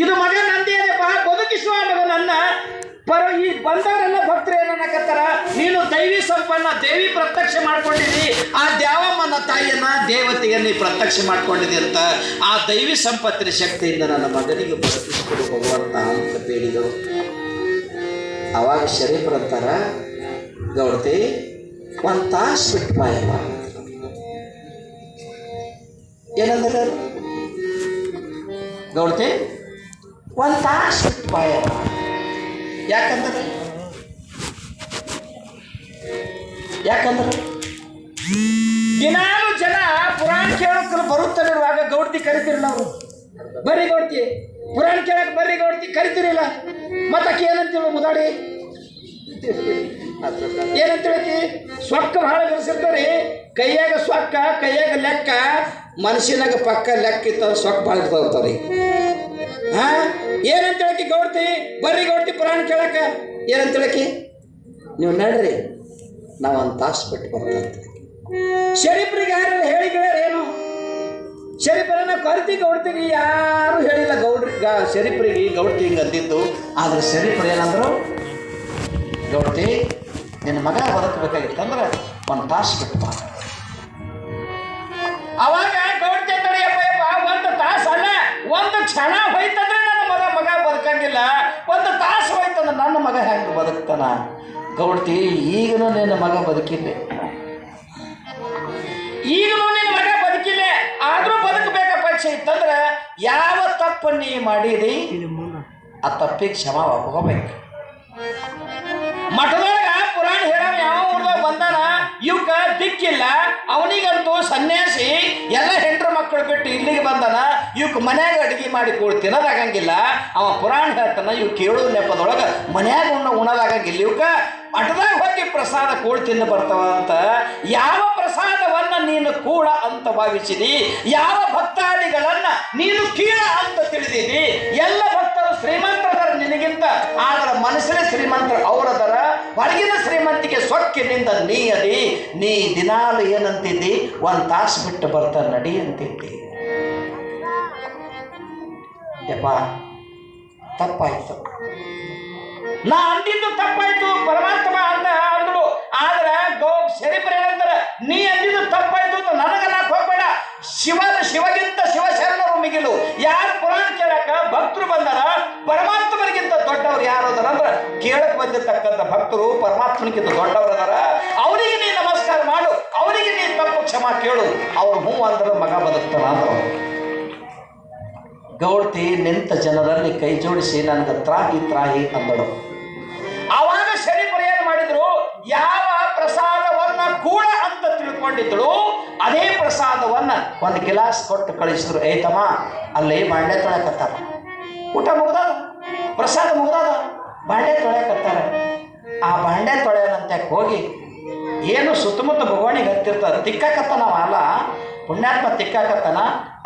ಇದು ಮಗ ನಂದೇನಪ್ಪ, ಬದುಕಿಸುವ ಮಗ ನನ್ನ. ಈ ಬಂದವರೆಲ್ಲ ಭಕ್ತರು ಏನನ್ನಕತ್ತಾರ, ನೀನು ದೈವಿ ಸಂಪನ್ನ, ದೇವಿ ಪ್ರತ್ಯಕ್ಷ ಮಾಡ್ಕೊಂಡಿದ್ದಿ, ಆ ದ್ಯಾವಮ್ಮನ ತಾಯಿಯನ್ನ ದೇವತೆಯನ್ನ ಪ್ರತ್ಯಕ್ಷ ಮಾಡ್ಕೊಂಡಿದ್ದಿ ಅಂತ ಆ ದೈವಿ ಸಂಪತ್ತಿನ ಶಕ್ತಿಯಿಂದ ನನ್ನ ಮಗನಿಗೆ ಬದುಕಿಸಿಕೊಂಡು ಹೋಗುವಂತ ಅಂತ ಬೇಡಿದರು. ಅವಾಗ ಶರೀಫರು ಅಂತಾರ, ಗೌಡ್ತಿ 1 ತಾಸು ಬಿಟ್ಟು ಬಾಯಮ್ಮ. ಏನಂದ್ರೆ ಗೌಡ್ತಿ 1 ತಾಸು ಬಿಟ್ಟು ಬಾಯಮ್ಮ. ಯಾಕಂದ್ರೆ ದಿನಾಲು ಜನ ಪುರಾಣ ಕೇಳೋಕೆ ಬರುತ್ತಲಿರುವಾಗ ಗೌಡ್ತಿ ಕರಿತಿರಲ್ಲ. ಅವರು ಬರ್ರಿ ಗೌಡ್ತಿ ಪುರಾಣ ಕೇಳಕ್ಕೆ ಬರ್ರಿ ಗೌಡ್ತಿ ಕರಿತಿರಿಲ್ಲ. ಮತ್ತಕ್ಕೆ ಏನಂತೀವಿ ಮುದಾಡಿ ಏನಂತೇಳಕಿ ಸೊಕ್ಕ ಭಾಳ ಬೆಳೆಸಿರ್ತಾರೆ. ಕೈಯಾಗ ಸೊಕ್ಕ, ಕೈಯಾಗ ಲೆಕ್ಕ, ಮನುಷ್ಯನಾಗ ಪಕ್ಕ ಲೆಕ್ಕ ಇತ್ತ ಸೊಕ್ಕ ಭಾಳ ಇರ್ತಾವ್ರಿ. ಏನಂತೇಳಕಿ ಗೌಡ್ತಿ ಬರ್ರಿ ಗೌಡ್ತಿ ಪುರಾಣ ಕೇಳಕ. ಏನಂತೇಳಕಿ ನೀವು ನಡ್ರಿ, ನಾವು 1 ತಾಸು ಬಿಟ್ಟು ಬರ್ತಂತ. ಶರೀಫ್ರಿಗೆ ಯಾರು ಹೇಳಿ ಏನು? ಶರೀಫರನ್ನ ಕರಿತಿ ಗೌಡ್ತಿಗೆ ಯಾರು ಹೇಳಿಲ್ಲ. ಶರೀಫ್ರಿಗೆ ಗೌಡ್ತಿ ಹಿಂಗೆ ಅಂದಿದ್ದು. ಆದ್ರೆ ಶರೀಫರು ಏನಂದ್ರು, ಗೌಡ್ತಿ ನಿನ್ನ ಮಗ ಬದುಕಬೇಕಾಗಿತ್ತಂದ್ರೆ 1 ತಾಸು ಬಿಟ್ಟು ಬಾ. ಅವಾಗ ಗೌಡ್ತಿ ತಡೆಯಪ್ಪ 1 ತಾಸು ಅಲ್ಲ, 1 ಕ್ಷಣ ಹೋಯ್ತಂದ್ರೆ ನನ್ನ ಮಗ ಬದುಕಂಗಿಲ್ಲ. 1 ತಾಸು ಹೋಯ್ತಂದ್ರೆ ನನ್ನ ಮಗ ಹೆಂಗೆ ಬದುಕ್ತಾನ? ಗೌಡ್ತಿ ಈಗನೂ ನಿನ್ನ ಮಗ ಬದುಕಿಲ್ಲ, ಆದ್ರೂ ಬದುಕಬೇಕಪ್ಪ ಪರೀಕ್ಷೆ ಇತ್ತಂದ್ರೆ ಯಾವ ತಪ್ಪು ನೀ ಮಾಡಿದಿ ಆ ತಪ್ಪಿಗೆ ಕ್ಷಮ ಒಪ್ಕೋಬೇಕು. ಮಠದೊಳಗ ಪುರಾಣ ಹೇಳೋ ಯಾವ ಊರ್ದಾಗ ಬಂದಾನ ಇವಕ್ಕ ದಿಕ್ಕಿಲ್ಲ, ಅವನಿಗಂತೂ ಸನ್ಯಾಸಿ ಎಲ್ಲ ಹೆಂಡ್ರ ಮಕ್ಕಳು ಬಿಟ್ಟು ಇಲ್ಲಿಗೆ ಬಂದಾನ. ಇವಕ್ಕೆ ಮನ್ಯಾಗ ಅಡುಗೆ ಮಾಡಿ ಕೂಡ ತಿನ್ನೋದಾಗಂಗಿಲ್ಲ. ಅವ ಪುರಾಣ ಹೇಳ್ತಾನ, ಇವ್ ಕೇಳೋ ನೆಪದೊಳಗೆ ಮನ್ಯಾಗ ಉಣ್ಣೋದಾಗಂಗಿಲ್ಲ. ಇವಕ್ಕ ಮಠದಾಗ ಹೋಗಿ ಪ್ರಸಾದ ಕೂಳು ತಿಂದು ಬರ್ತಾವ ಅಂತ. ಯಾವ ಪ್ರಸಾದವನ್ನ ನೀನು ಕೂಳ ಅಂತ ಭಾವಿಸಿದಿ, ಯಾವ ಭಕ್ತಾದಿಗಳನ್ನ ನೀನು ಕೀಳ ಅಂತ ತಿಳಿದಿದಿ. ಎಲ್ಲ ಭಕ್ತರು ಶ್ರೀಮಂತರದರ ನಿನಗಿಂತ, ಆದ್ರೆ ಮನಸ್ಸಿನ ಶ್ರೀಮಂತರು ಅವರದರ. ಹೊರಗಿನ ಶ್ರೀಮಂತಿಗೆ ಸೊಕ್ಕಿನಿಂದ ನೀ ಅದಿ. ನೀ ದಿನಾಲು ಏನಂತಿದ್ದಿ, 1 ತಾಸು ಬಿಟ್ಟು ಬರ್ತಾ ನಡಿ ಅಂತಿದ್ದಿ. ಯಪ್ಪ ತಪ್ಪಾಯ್ತು, ನಾ ಅಂದಿದ್ದು ತಪ್ಪಾಯ್ತು, ಪರಮಾತ್ಮ ಅಂದಳು. ಆದ್ರೆ ಶರೀಫರು ಏನಂತಾರೆ, ನೀ ಅಂದಿದ್ದು ತಪ್ಪಾಯ್ತು ಅಂತ ನನಗನ್ನಕ್ಕೆ ಹೋಗ್ಬೇಡ. ಶಿವಗಿಂತ ಶಿವಶರಣರು ಮಿಗಿಲು. ಯಾರು ಪುರಾಣ ಕೇಳಕ ಭಕ್ತರು ಬಂದಾರ, ಪರಮಾತ್ಮನಿಗಿಂತ ದೊಡ್ಡವ್ರು ಯಾರು ಅದಾರ ಅಂದ್ರೆ ಕೇಳಕ್ ಬಂದಿರ್ತಕ್ಕಂಥ ಭಕ್ತರು ಪರಮಾತ್ಮನಿಗಿಂತ ದೊಡ್ಡವರು ಅದಾರ. ಅವರಿಗೆ ನೀ ನಮಸ್ಕಾರ ಮಾಡು, ಅವರಿಗೆ ನೀ ತಪ್ಪು ಕ್ಷಮಾ ಕೇಳು. ಅವ್ರು ಹ್ಞೂ ಅಂದ್ರೆ ಮಗ ಬದುಕ್ತಾನ ಅಂದ್ರು. ಗೌಡ್ತಿ ನಿಂತ ಜನರಲ್ಲಿ ಕೈ ಜೋಡಿಸಿ ನನಗೆ ತ್ರಾಹಿ ಅಂದಳು. ಆವಾಗ ಶರೀಫರು ಏನು ಮಾಡಿದ್ರು, ಯಾವ ಪ್ರಸಾದವನ್ನ ಕೂಡ ಅಂತ ತಿಳ್ಕೊಂಡಿದ್ದಳು ಅದೇ ಪ್ರಸಾದವನ್ನ 1 ಗಿಲಾಸ್ ಕೊಟ್ಟು ಕಳಿಸಿದ್ರು. ಏತಮ್ಮ ಅಲ್ಲಿ ಬಾಂಡೆ ತೊಳೆಕತ್ತಾರ, ಊಟ ಮುಗ್ದದ, ಪ್ರಸಾದ ಮುಗ್ದದ, ಬಾಂಡೆ ತೊಳೆಕತ್ತಾರ. ಆ ಬಾಂಡೆ ತೊಳೆಯನಂತೆ ಹೋಗಿ ಏನು ಸುತ್ತಮುತ್ತ ಭಗವಾನಿಗೆ ಹತ್ತಿರ್ತಾರೆ, ತಿಕ್ಕಾಕತ್ತಾನ ಅಲ್ಲ, ಪುಣ್ಯಾತ್ಮ ತಿಕ್ಕಾಕತ್ತಾನ,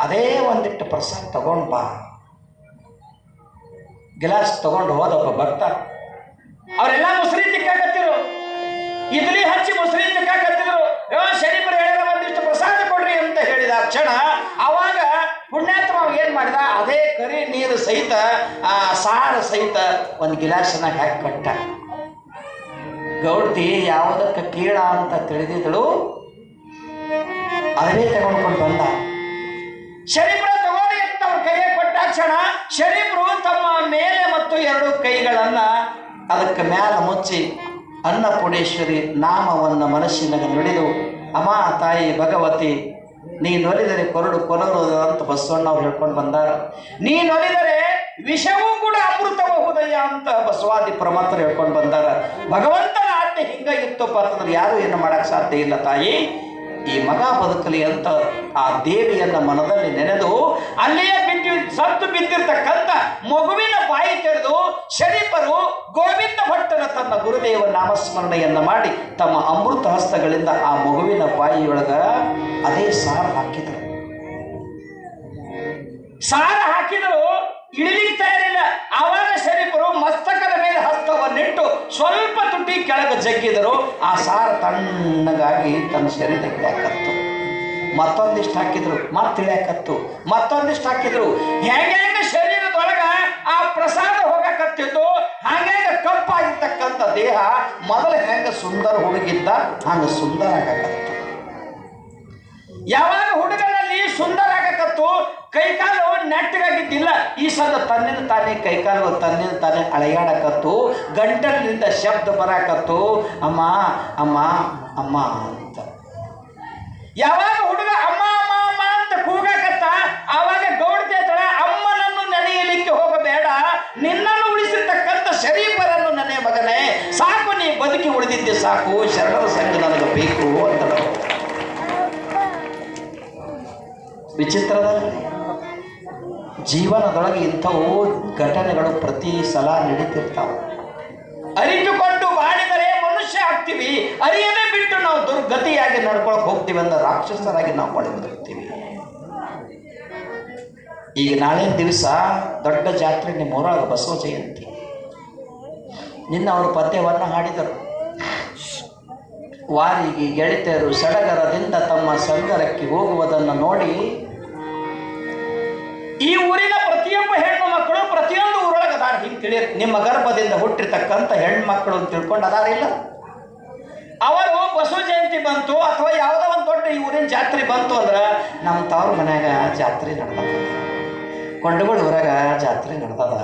ಅದೇ ಒಂದಿಟ್ಟು ಪ್ರಸಾದ ತಗೊಂಡು ಬಾ. ಗಿಲಾಸ್ ತಗೊಂಡು ಹೋದಪ್ಪ ಭಕ್ತ. ಅವರೆಲ್ಲ ಮುಸ್ರಿ ತಿಕ್ಕಾಕತ್ತಿರು, ಇಡ್ಲಿ ಹಚ್ಚಿ ಮುಸ್ರಿ ತಿಕ್ಕಾಕತ್ತಿದ್ರು. ಶರೀಫರು ಹೇಳಿದ ಒಂದಿಷ್ಟು ಪ್ರಸಾದ ಕೊಡ್ರಿ ಅಂತ ಹೇಳಿದ ಕ್ಷಣ ಅವಾಗ ಪುಣ್ಯಾತ್ಮ ಏನ್ ಮಾಡಿದ, ಅದೇ ಕರಿ ನೀರು ಸಹಿತ ಆ ಸಾರ ಸಹಿತ 1 ಗಿಲಾಸನಾಗ ಹಾಕಿ ಕೊಟ್ಟ. ಗೌಡ್ತಿ ಯಾವುದಕ್ಕೆ ಕೀಳ ಅಂತ ತಿಳಿದಿದ್ದಳು, ಅದನ್ನೇ ತಗೊಂಡ್ಕೊಂಡು ಬಂದ. ಶರೀಫರ ತಗೋರಿ ಅಂತ ಅವ್ರ ಕೈಗೆ ಕೊಟ್ಟಾಗ ತಕ್ಷಣ ಶರೀಫರು ತಮ್ಮ ಮೇಲೆ ಮತ್ತು ಎರಡು ಕೈಗಳನ್ನ ಅದಕ್ಕೆ ಮ್ಯಾಲ ಮುಚ್ಚಿ ಅನ್ನಪೂರ್ಣೇಶ್ವರಿ ನಾಮವನ್ನು ಮನಸ್ಸಿನಾಗ ನುಡಿದು, ಅಮ್ಮ ತಾಯಿ ಭಗವತಿ, ನೀನೊಲಿದರೆ ಕೊರಡು ಕೊಲರುವುದು ಅಂತ ಬಸವಣ್ಣವ್ರು ಹೇಳ್ಕೊಂಡು ಬಂದಾರ. ನೀನೊಲಿದರೆ ವಿಷವೂ ಕೂಡ ಅಮೃತಬಹುದಯ್ಯ ಅಂತ ಬಸವಾದಿ ಪ್ರಮತ್ತರು ಹೇಳ್ಕೊಂಡು ಬಂದಾರ. ಭಗವಂತನ ಆಜ್ಞೆ ಹಿಂಗಾಗಿತ್ತಪ್ಪ ಅಂತಂದ್ರೆ ಯಾರು ಏನು ಮಾಡಕ್ಕೆ ಸಾಧ್ಯ ಇಲ್ಲ ತಾಯಿ. ಈ ಮಗ ಬದುಕಲಿ ಅಂತ ಆ ದೇವಿಯನ್ನ ಮನದಲ್ಲಿ ನೆನೆದು ಅಲ್ಲಿಯೇ ಸತ್ತು ಬಿದ್ದಿರ್ತಕ್ಕಂಥ ಮಗುವಿನ ಬಾಯಿ ತೆರೆದು ಶರೀಫರು ಗೋವಿಂದ ಭಟ್ಟರ ತನ್ನ ಗುರುದೇವ ನಾಮಸ್ಮರಣೆಯನ್ನ ಮಾಡಿ ತಮ್ಮ ಅಮೃತ ಹಸ್ತಗಳಿಂದ ಆ ಮಗುವಿನ ಬಾಯಿಯೊಳಗ ಅದೇ ಸಾರ ಹಾಕಿದರು. ಸಾರ ಹಾಕಿದರು, ಇಳಿಲಿಕ್ಕೆ ತಯಾರಿಲ್ಲ. ಆವಾಗ ಶರೀಫರು ಮಸ್ತಕದ ಮೇಲೆ ಹಸ್ತವನ್ನಿಟ್ಟು ಸ್ವಲ್ಪ ತುಟಿ ಕೆಳಗೆ ಜಗ್ಗಿದರು. ಆ ಸಾರ ತಣ್ಣಗಾಗಿ ತನ್ನ ಶರೀರಕ್ಕೆ ಇಳಿಯಾಕತ್ತು. ಮತ್ತೊಂದಿಷ್ಟು ಹಾಕಿದ್ರು, ಮತ್ತೆ ಇಳಿಯಾಕತ್ತು. ಮತ್ತೊಂದಿಷ್ಟು ಹಾಕಿದ್ರು. ಹೆಂಗೆ ಶರೀರದೊಳಗ ಆ ಪ್ರಸಾದ ಹೋಗಕತ್ತಿದ್ದು, ಹಾಗೆ ಕಪ್ಪಾಗಿರ್ತಕ್ಕಂಥ ದೇಹ ಮೊದಲು ಹೆಂಗ ಸುಂದರ ಹುಡುಗಿದ್ದ ಹಂಗ ಸುಂದರ ಆಗಕತ್ತು. ಯಾವಾಗ ಹುಡುಗನಲ್ಲಿ ಸುಂದರ ಆಗಕತ್ತು, ಕೈಕಾಲು ನೆಟ್ಟಗಾಗಿದ್ದಿಲ್ಲ. ಈ ಸದ ತನ್ನಿಂದ ತಾನೇ ಕೈಕಾಲು ತನ್ನಿಂದ ತಾನೇ ಅಳೆಯಾಡಕತ್ತು. ಗಂಟಲಿನಿಂದ ಶಬ್ದ ಬರಾಕತ್ತು, ಅಮ್ಮ ಅಮ್ಮ ಅಮ್ಮ ಅಂತ. ಯಾವಾಗ ಹುಡುಗ ಅಮ್ಮ ಅಮ್ಮ ಅಮ್ಮ ಅಂತ ಕೂಗಾಕತ್ತ, ಆವಾಗ ಗೌಡತೆ ತಳ ಅಮ್ಮನನ್ನು ನೆನೆಯಲಿಕ್ಕೆ ಹೋಗಬೇಡ, ನಿನ್ನನ್ನು ಉಳಿಸಿರ್ತಕ್ಕಂಥ ಶರೀಫರನ್ನು ನೆನೆ ಮಗನೇ, ಸಾಕು ನೀ ಬದುಕಿ ಉಳಿದಿದ್ದೆ ಸಾಕು, ಶರಣರ ಸಂಘ ನನಗೆ ಬೇಕು ಅಂತ. ವಿಚಿತ್ರದ ಜೀವನದೊಳಗೆ ಇಂಥವು ಘಟನೆಗಳು ಪ್ರತಿ ಸಲ ನಡೀತಿರ್ತಾವೆ. ಅರಿತುಕೊಂಡು ಬಾಳಿದರೆ ಮನುಷ್ಯ ಆಗ್ತೀವಿ, ಅರಿಯದೇ ಬಿಟ್ಟು ನಾವು ದುರ್ಗತಿಯಾಗಿ ನಡ್ಕೊಳಕ್ ಹೋಗ್ತೀವಿ ಅಂದ್ರೆ ರಾಕ್ಷಸರಾಗಿ ನಾವು ಬಾಳಿ ಬದುಕ್ತೀವಿ. ಈಗ ನಾಳೆ ದಿವಸ ದೊಡ್ಡ ಜಾತ್ರೆ ನಿಮ್ಮೂರಾಗ ಬಸವ ಜಯಂತಿ. ನಿನ್ನ ಅವರು ಪದ್ಯವನ್ನು ಹಾಡಿದರು. ವಾರಿಗೆ ಗೆಳತಿಯರು ಸಡಗರದಿಂದ ತಮ್ಮ ಸಂಗರಕ್ಕೆ ಹೋಗುವುದನ್ನು ನೋಡಿ ಈ ಊರಿನ ಪ್ರತಿಯೊಬ್ಬ ಹೆಣ್ಣು ಮಕ್ಕಳು ಪ್ರತಿಯೊಂದು ಊರೊಳಗೆ ಅದಾರ. ಹಿಂಗೆ ತಿಳಿಯ, ನಿಮ್ಮ ಗರ್ಭದಿಂದ ಹುಟ್ಟಿರ್ತಕ್ಕಂಥ ಹೆಣ್ಮಕ್ಳು ಅಂತ ತಿಳ್ಕೊಂಡು ಅದಾರಿಲ್ಲ. ಅವರು ಬಸವ ಜಯಂತಿ ಬಂತು ಅಥವಾ ಯಾವುದೋ ಒಂದು ದೊಡ್ಡ ಈ ಊರಿನ ಜಾತ್ರೆ ಬಂತು ಅಂದ್ರೆ ನಮ್ಮ ತವ್ರ ಮನ್ಯಾಗ ಜಾತ್ರೆ ನಡೆದ, ಕೊಂಡಗಳು ಊರಾಗ ಜಾತ್ರೆ ನಡೆದದ,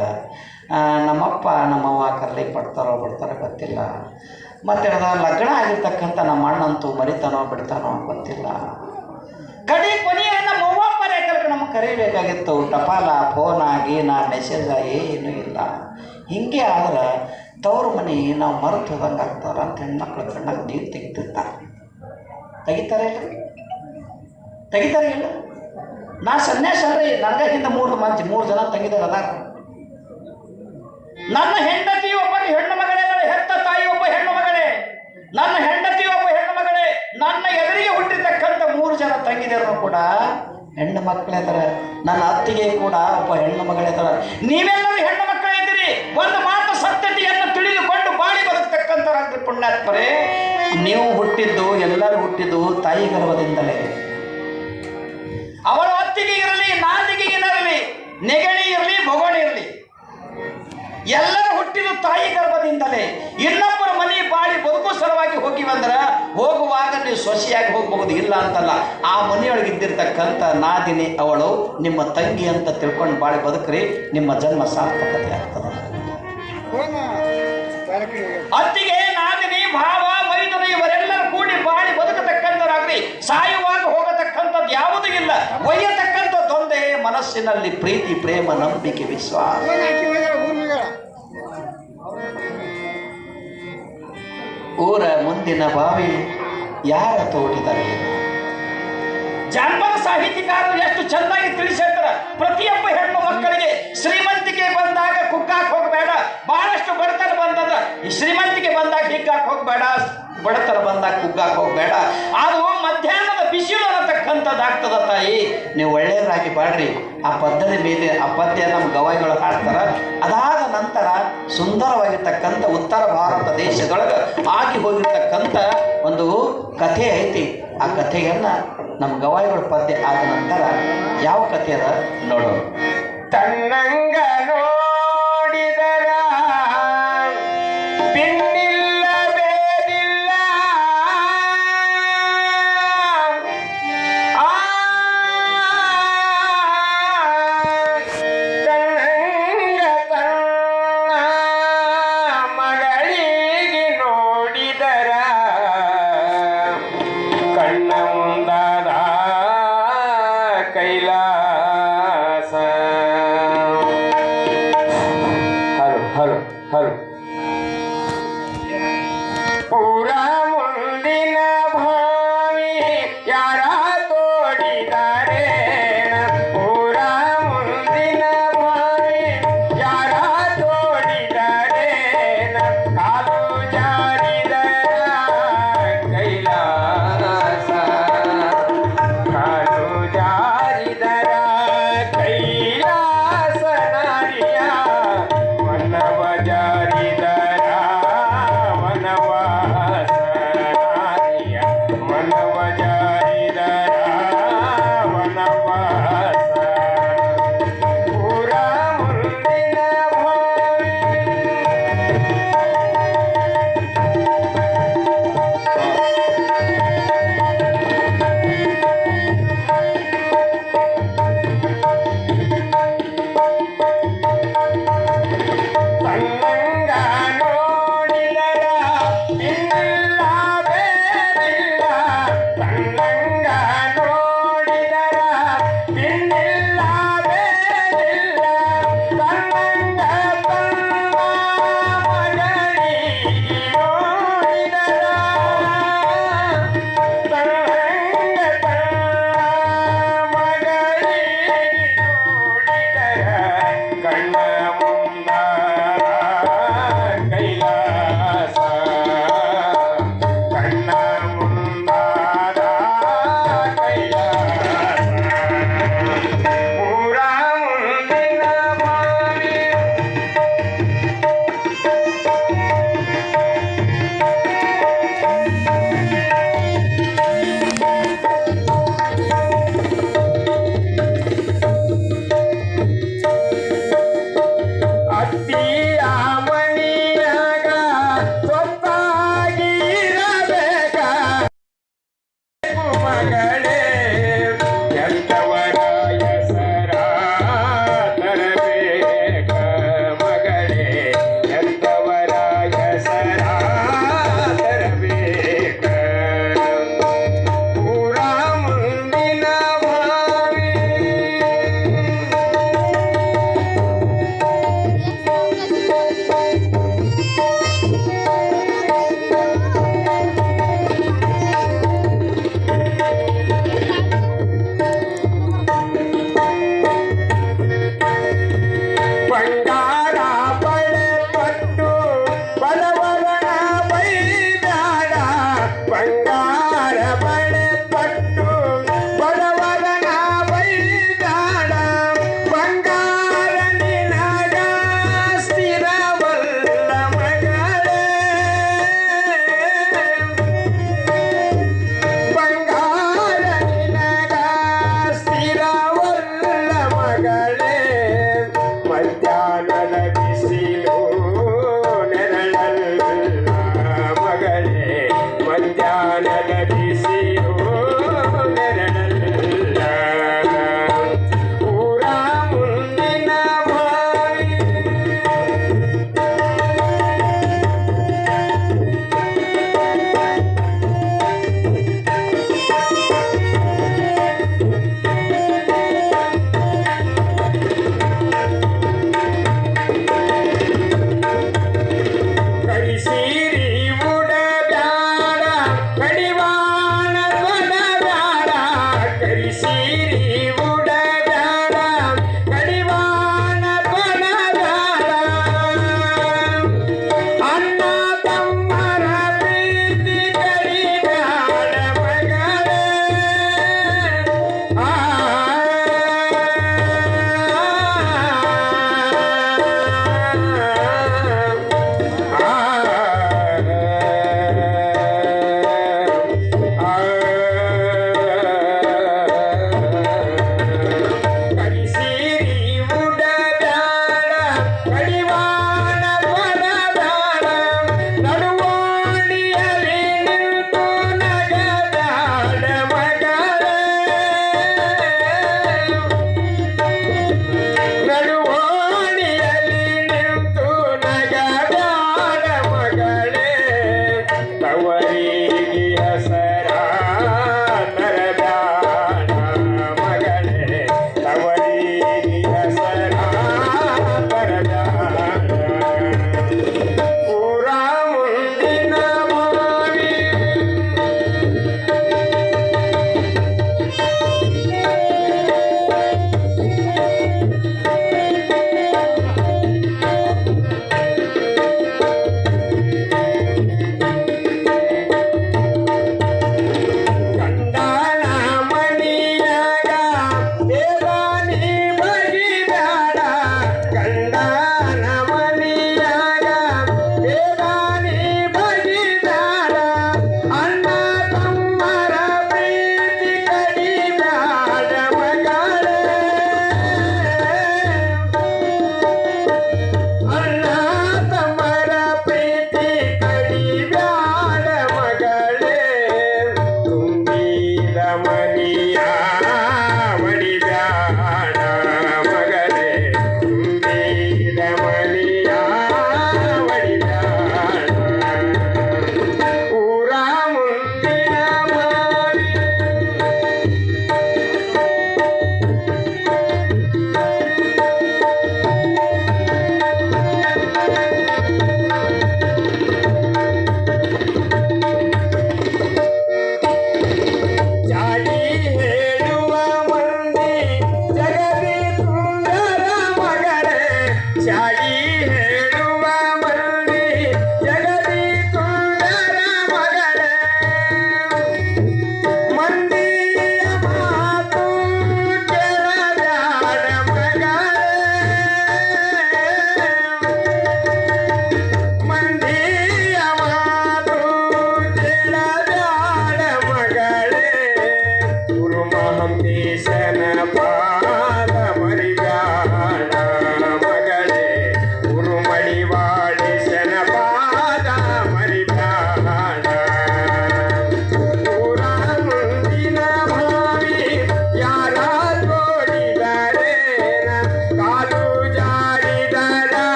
ನಮ್ಮಪ್ಪ ನಮ್ಮವ್ವ ಕರ್ಲಿಕ್ಕೆ ಬಿಡ್ತಾರೋ ಗೊತ್ತಿಲ್ಲ, ಮತ್ತೆ ಲಗ್ನ ಆಗಿರ್ತಕ್ಕಂಥ ನಮ್ಮ ಅಣ್ಣಂತೂ ಮರಿತಾನೋ ಬಿಡ್ತಾನೋ ಗೊತ್ತಿಲ್ಲ. ಕಡಿ ಕೊನೆಯ ನಮ್ಮ ಅವ್ವಪ್ಪ ರೇಖಕ್ಕೆ ನಮಗೆ ಕರೀಬೇಕಾಗಿತ್ತು. ಟಪಾಲ ಫೋನ ಗೀನ ಮೆಸೇಜ ಏನೂ ಇಲ್ಲ. ಹಿಂಗೆ ಆದ್ರೆ ತವ್ರ ಮನೆ ನಾವು ಮರೆತು ಹೋದಂಗೆ ಆಗ್ತಾರ ಅಂತ ಹೆಣ್ಮಕ್ಳು ಕಣ್ಣಾಗ ನೀರು ತೆಗಿತಿರ್ತಾರೆ. ತೆಗಿತಾರೆ ಇಲ್ಲ? ನಾ ಸನ್ಯಾಸ ಅಲ್ರಿ, ನನಗಿಂತ ಮೂರು ಜನ ತಂಗಿದಾರ ಅದಾರ. ನನ್ನ ಹೆಂಡತಿ ಒಬ್ಬ ಹೆಣ್ಣು ಮಗಳೇ, ಹೆತ್ತ ತಾಯಿ ಒಬ್ಬ ಹೆಣ್ಣು ಮಗಳೇ, ನನ್ನ ಹೆಂಡತಿ ಒಬ್ಬ ಹೆಣ್ಣು ಮಗಳೇ, ನನ್ನ ಎದುರಿಗೆ ಹುಟ್ಟಿರ್ತಕ್ಕಂಥ 3 ಜನ ತಂಗಿದರು ಕೂಡ ಹೆಣ್ಣು ಮಕ್ಕಳೇ ತರ. ನನ್ನ ಅತ್ತಿಗೆ ಕೂಡ ಒಬ್ಬ ಹೆಣ್ಣು ಮಗಳೇ ತರ. ನೀವೆಲ್ಲರೂ ಹೆಣ್ಣು ಮಕ್ಕಳೇ ಇದ್ದೀರಿ. ಒಂದು ಮಾತು ಸತ್ಯತೆಯನ್ನು ತಿಳಿದುಕೊಂಡು ಬಾಳಿ ಬದುಕ್ತಕ್ಕಂಥವ್ರಾಗ್ರಿ ಪುಣ್ಯಾತ್ಮರೇ. ನೀವು ಹುಟ್ಟಿದ್ದು, ಎಲ್ಲರೂ ಹುಟ್ಟಿದ್ದು ತಾಯಿ ಗರ್ಭದಿಂದಲೇ. ಅವಳ ಅತ್ತಿಗೆ ಇರಲಿ, ನಾದಿಗೆ ಇರಲಿ, ನೆಗಣಿ ಇರಲಿ, ಬೊಗಣಿ ಇರಲಿ, ಎಲ್ಲರೂ ಹುಟ್ಟಿದ ತಾಯಿ ಗರ್ಭದಿಂದಲೇ. ಇನ್ನೊಬ್ಬರ ಮನೆ ಬಾಳಿ ಬದುಕು ಸಲುವಾಗಿ ಹೋಗಿವಂದ್ರ ಹೋಗುವಾಗ ನೀವು ಸೊಸೆಯಾಗಿ ಹೋಗ್ಬಹುದು, ಇಲ್ಲ ಅಂತಲ್ಲ. ಆ ಮನೆಯೊಳಗೆ ಇದ್ದಿರ್ತಕ್ಕಂಥ ನಾದಿನಿ ಅವಳು ನಿಮ್ಮ ತಂಗಿ ಅಂತ ತಿಳ್ಕೊಂಡು ಬಾಳಿ ಬದುಕ್ರಿ, ನಿಮ್ಮ ಜನ್ಮ ಸಾರ್ಥಕತೆ ಆಗ್ತದೆ. ಅತ್ತಿಗೆ, ನಾದಿನಿ, ಭಾವ, ಮೈದುನ ಇವರೆಲ್ಲರೂ ಕೂಡಿ ಬಾಳಿ ಬದುಕತಕ್ಕಂಥವ್ರಾಗ್ರಿ. ಸಾಯುವಾಗ ಹೋಗತಕ್ಕಂಥದ್ದು ಯಾವುದೂ ಇಲ್ಲ. ಒಯ್ಯತಕ್ಕಂಥದ್ದೊಂದೇ ಮನಸ್ಸಿನಲ್ಲಿ ಪ್ರೀತಿ, ಪ್ರೇಮ, ನಂಬಿಕೆ, ವಿಶ್ವಾಸ. ಊರ ಮುಂದಿನ ಬಾವಿ ಯಾರ ತೋಡಿದರೆ. ಜಾನಪದ ಸಾಹಿತ್ಯಕಾರರು ಎಷ್ಟು ಚೆನ್ನಾಗಿ ತಿಳಿಸಿರ್ತಾರೆ. ಪ್ರತಿಯೊಬ್ಬ ಹೆಣ್ಣು ಮಕ್ಕಳಿಗೆ ಶ್ರೀಮಂತಿಕೆ ಬಂದಾಗ ಕುಗ್ಗಾಕ್ ಹೋಗಬೇಡ, ಬಹಳಷ್ಟು ಬಡತನ ಬಂದದ. ಈ ಶ್ರೀಮಂತಿಕೆ ಬಂದಾಗ ಹಿಗ್ಗಾಕ್ ಹೋಗಬೇಡ, ಬಡತನ ಬಂದಾಗ ಕುಗ್ಗಾಕ್ ಹೋಗಬೇಡ. ಅದು ಮಧ್ಯಾಹ್ನದ ಬಿಸಿಲು ಅನ್ನತಕ್ಕಂಥದ್ದಾಗ್ತದ ತಾಯಿ. ನೀವು ಒಳ್ಳೆಯದಾಗಿ ಬಾಡ್ರಿ. ಆ ಪದ್ಯದ ಮೇಲೆ ಆ ಪದ್ಯ ನಮ್ಮ ಗವಾಯಿಗಳು ಹಾಡ್ತಾರ. ಅದಾದ ನಂತರ ಸುಂದರವಾಗಿರ್ತಕ್ಕಂಥ ಉತ್ತರ ಭಾರತ ದೇಶದೊಳಗೆ ಆಗಿ ಹೋಗಿರ್ತಕ್ಕಂಥ ಒಂದು ಕಥೆ ಐತಿ. ಆ ಕಥೆಯನ್ನು ನಮ್ಮ ಗವಾಯಿಗಳ ಪದ್ಯ ಆದ ನಂತರ ಯಾವ ಕಥೆ ಅದ ನೋಡೋಣ. ತನ್ನಂಗ ನೋಡಿದರ ಬಿನ್ನಿಲ್ಲ ಬೇರಿಲ್ಲ,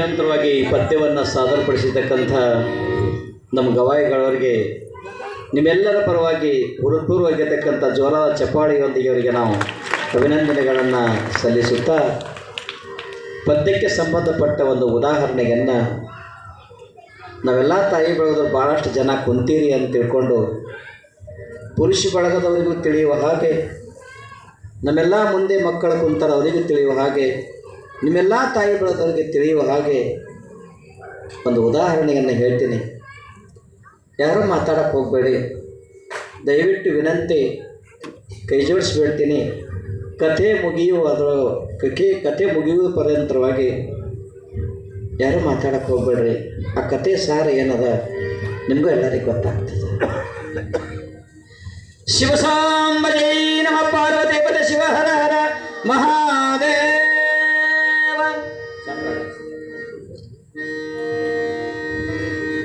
ನಿರಂತರವಾಗಿ ಈ ಪದ್ಯವನ್ನು ಸಾದರಪಡಿಸಿರ್ತಕ್ಕಂಥ ನಮ್ಮ ಗವಾಯಿಗಳವರಿಗೆ ನಿಮ್ಮೆಲ್ಲರ ಪರವಾಗಿ ಹೃತ್ಪೂರ್ವವಾಗಿರ್ತಕ್ಕಂಥ ಜೋರಾದ ಚಪ್ಪಾಳಿಯೊಂದಿಗೆ ಅವರಿಗೆ ನಾವು ಅಭಿನಂದನೆಗಳನ್ನು ಸಲ್ಲಿಸುತ್ತಾ ಪದ್ಯಕ್ಕೆ ಸಂಬಂಧಪಟ್ಟ ಒಂದು ಉದಾಹರಣೆಯನ್ನು ನಾವೆಲ್ಲ ತಾಯಿ ಬಳಗದವ್ರು ಭಾಳಷ್ಟು ಜನ ಕುಂತೀರಿ ಅಂತ ತಿಳ್ಕೊಂಡು ಪುರುಷ ಬಳಗದವರಿಗೂ ತಿಳಿಯುವ ಹಾಗೆ, ನಮ್ಮೆಲ್ಲ ಮುಂದೆ ಮಕ್ಕಳ ಕುಂತರ ಅವರಿಗೂ ತಿಳಿಯುವ ಹಾಗೆ, ನಿಮ್ಮೆಲ್ಲ ತಾಯಿ ಬಳಗದವರಿಗೆ ತಿಳಿಯುವ ಹಾಗೆ ಒಂದು ಉದಾಹರಣೆಯನ್ನು ಹೇಳ್ತೀನಿ. ಯಾರೂ ಮಾತಾಡೋಕ್ಕೆ ಹೋಗಬೇಡಿ, ದಯವಿಟ್ಟು ವಿನಂತಿ, ಕೈ ಜೋಡಿಸ್ಬಿಡ್ತೀನಿ. ಕಥೆ ಮುಗಿಯುವ ಪರ್ಯಂತರವಾಗಿ ಯಾರೂ ಮಾತಾಡೋಕ್ಕೆ ಹೋಗಬೇಡ್ರಿ. ಆ ಕಥೆ ಸಾರ ಏನದ ನಿಮಗೂ ಎಲ್ಲರಿಗೂ ಗೊತ್ತಾಗ್ತದೆ. ಶಿವಸಾಂಬಜೈ ನಮ ಪಾರ್ವತಿ ಪದ ಶಿವ ಹರ ಹರ ಮಹಾದೇವ.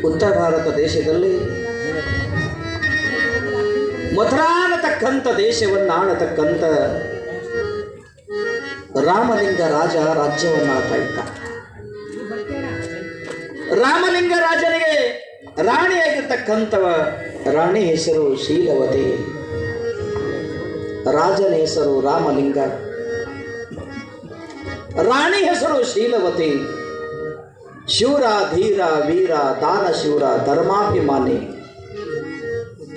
ಉತ್ತರ ಭಾರತ ದೇಶದಲ್ಲಿ ಮಥುರಾ ಅನ್ನತಕ್ಕಂಥ ದೇಶವನ್ನು ಆಳತಕ್ಕಂಥ ರಾಮಲಿಂಗ ರಾಜ ರಾಜ್ಯವನ್ನು ಆಳ್ತಾ ಇದ್ದ. ರಾಮಲಿಂಗ ರಾಜನಿಗೆ ರಾಣಿಯಾಗಿರ್ತಕ್ಕಂಥವ ರಾಣಿ ಹೆಸರು ಶೀಲವತಿ, ರಾಜನ ಹೆಸರು ರಾಮಲಿಂಗ, ರಾಣಿ ಹೆಸರು ಶೀಲವತಿ. ಶೂರ, ಧೀರ, ವೀರ, ದಾನಶೂರ, ಧರ್ಮಾಭಿಮಾನಿ,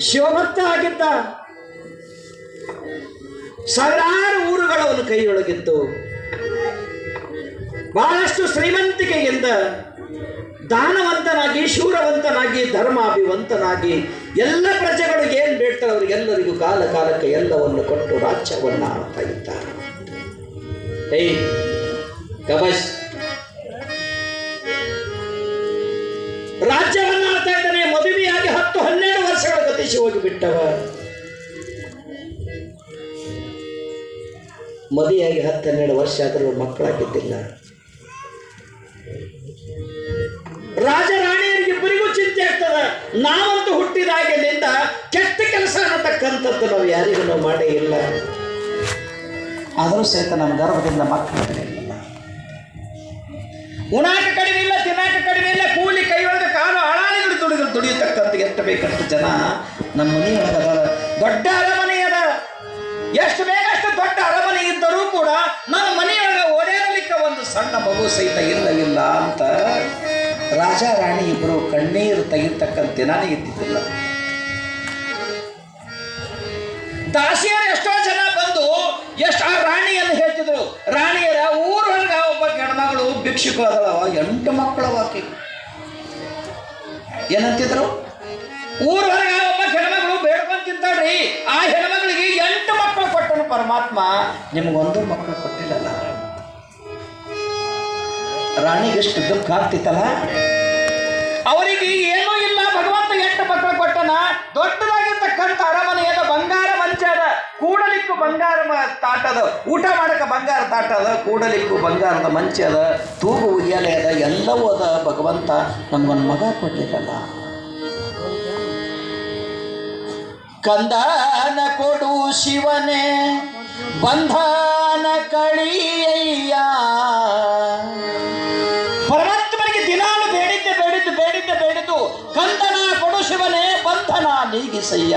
ಶಿವಭಕ್ತ ಆಗಿದ್ದ. ಸಾವಿರಾರು ಊರುಗಳು ಕೈಯೊಳಗಿತ್ತು. ಬಹಳಷ್ಟು ಶ್ರೀಮಂತಿಕೆಯಿಂದ ದಾನವಂತನಾಗಿ, ಶೂರವಂತನಾಗಿ, ಧರ್ಮಾಭಿವಂತನಾಗಿ ಎಲ್ಲ ಪ್ರಜೆಗಳು ಏನು ಬೇಡ್ತಾರೆ ಅವರಿಗೆಲ್ಲರಿಗೂ ಕಾಲ ಕಾಲಕ್ಕೆ ಎಲ್ಲವನ್ನು ಕೊಟ್ಟು ರಾಜ್ಯವನ್ನು ಆಳ್ತಾ ಇದ್ದಾರೆ. ಏಯ್ ಕಬಸ್, ರಾಜ್ಯವನ್ನು ಆಳ್ತಾ ಇದ್ದಾನೆ. ಮದುವೆಯಾಗಿ 10-12 ವರ್ಷಗಳ ಗತಿಸಿ ಹೋಗಿಬಿಟ್ಟವ. ಮದುವೆಯಾಗಿ 10-12 ವರ್ಷ ಆದರೂ ಮಕ್ಕಳಾಗಿದ್ದಿಲ್ಲ. ರಾಜ ರಾಣಿಯರಿಗಿಬ್ಬರಿಗೂ ಚಿಂತೆ ಆಗ್ತದ. ನಾವಂತೂ ಹುಟ್ಟಿದಾಗಿನಿಂದ ಕೆಟ್ಟ ಕೆಲಸ ಅನ್ನತಕ್ಕಂಥದ್ದು ನಾವು ಯಾರಿಗೂ ನಾವು ಮಾಡೇ ಇಲ್ಲ. ಆದರೂ ಸಹಿತ ನಮ್ಮ ಗರ್ಭದಿಂದ ಮಕ್ಕಳು ಇಲ್ಲ. ಉಣಾಕ ಕಡಿಮೆ ಇಲ್ಲ, ತಿನ್ನಾಕ ಕಡಿಮೆ ಇಲ್ಲ, ಕೂಲಿ ಕೈಯೊಳಗೆ ಕಾಲು ಹಳಾಳಿಗಳು ದುಡಿಯತಕ್ಕಂಥ ಎಷ್ಟು ಬೇಕಷ್ಟು ಜನ ನಮ್ಮ ಮನೆಯೊಳಗದ. ದೊಡ್ಡ ಅರಮನೆ ಅದ, ಎಷ್ಟು ಬೇಕಷ್ಟು ದೊಡ್ಡ ಅರಮನೆ ಇದ್ದರೂ ಕೂಡ ನಮ್ಮ ಮನೆಯೊಳಗೆ ಓಡಾಡಲಿಕ್ಕೆ ಒಂದು ಸಣ್ಣ ಮಗು ಸಹಿತ ಇಲ್ಲ ಅಂತ ರಾಜ ರಾಣಿ ಇಬ್ಬರು ಕಣ್ಣೀರು ತೆಗಿತಕ್ಕಂಥ ದಿನಾನೇ ಇದ್ದಿದ್ದಿಲ್ಲ. ದಾಸಿಯರು ಎಷ್ಟೋ ಜನ ಬಂದು ಆ ರಾಣಿಯನ್ನು ಹೇಳ್ತಿದ್ರು. ರಾಣಿಯರ ಊರೊಳಗ ಒಬ್ಬ ಹೆಣ್ಮಗಳು ಭಿಕ್ಷುಕ ಅದಳವ, 8 ಮಕ್ಕಳವಾಕಿ. ಏನಂತಿದ್ರು? ಊರೊಳಗ ಒಬ್ಬ ಹೆಣ್ಮಗಳು ಬೇಡ್ಕೊಂಡು ತಿಂತಾಳ್ರಿ, ಆ ಹೆಣ್ಮಗಳಿಗೆ 8 ಮಕ್ಕಳು ಕೊಟ್ಟನು ಪರಮಾತ್ಮ, ನಿಮ್ಗೊಂದು ಮಕ್ಕಳು ಕೊಟ್ಟಿಲ್ಲಲ್ಲ. ರಾಣಿಗೆ ಎಷ್ಟು ದುಃಖ ಆಗ್ತಿತ್ತಲ್ಲ. ಅವರಿಗೆ ಏನೂ ಇಲ್ಲ, ಭಗವಂತ 8 ಮಕ್ಕಳು ಕೊಟ್ಟನ. ದೊಡ್ಡದಾಗಿರ್ತಕ್ಕಂಥ ಅರಮನೆಯದ ಬಂಗಾರ ಮಂಚ ಅದ, ಕೂಡಲಿಕ್ಕೂ ಬಂಗಾರ ತಾಟದ, ಊಟ ಮಾಡಕ್ಕೆ ಬಂಗಾರ ತಾಟದ, ಕೂಡಲಿಕ್ಕೂ ಬಂಗಾರದ ಮಂಚ ಅದ, ತೂಗು ಉಯ್ಯಾಲೆ ಅದ, ಎಲ್ಲವೂ ಅದ. ಭಗವಂತ ನಮ್ಗೊಂದು ಮಗ ಕೊಟ್ಟಿರಲ್ಲ. ಕಂದನ ಕೊಡು ಶಿವನೇ, ಬಂಧನ ಕಳಿಯಯ್ಯ. ಪರಮಾತ್ಮನಿಗೆ ದಿನಾಲು ಬೇಡಿದ್ದು ಕಂದನ ಕೊಡು ಶಿವನೇ, ಬಂಧನ ನೀಗಿಸಯ್ಯ.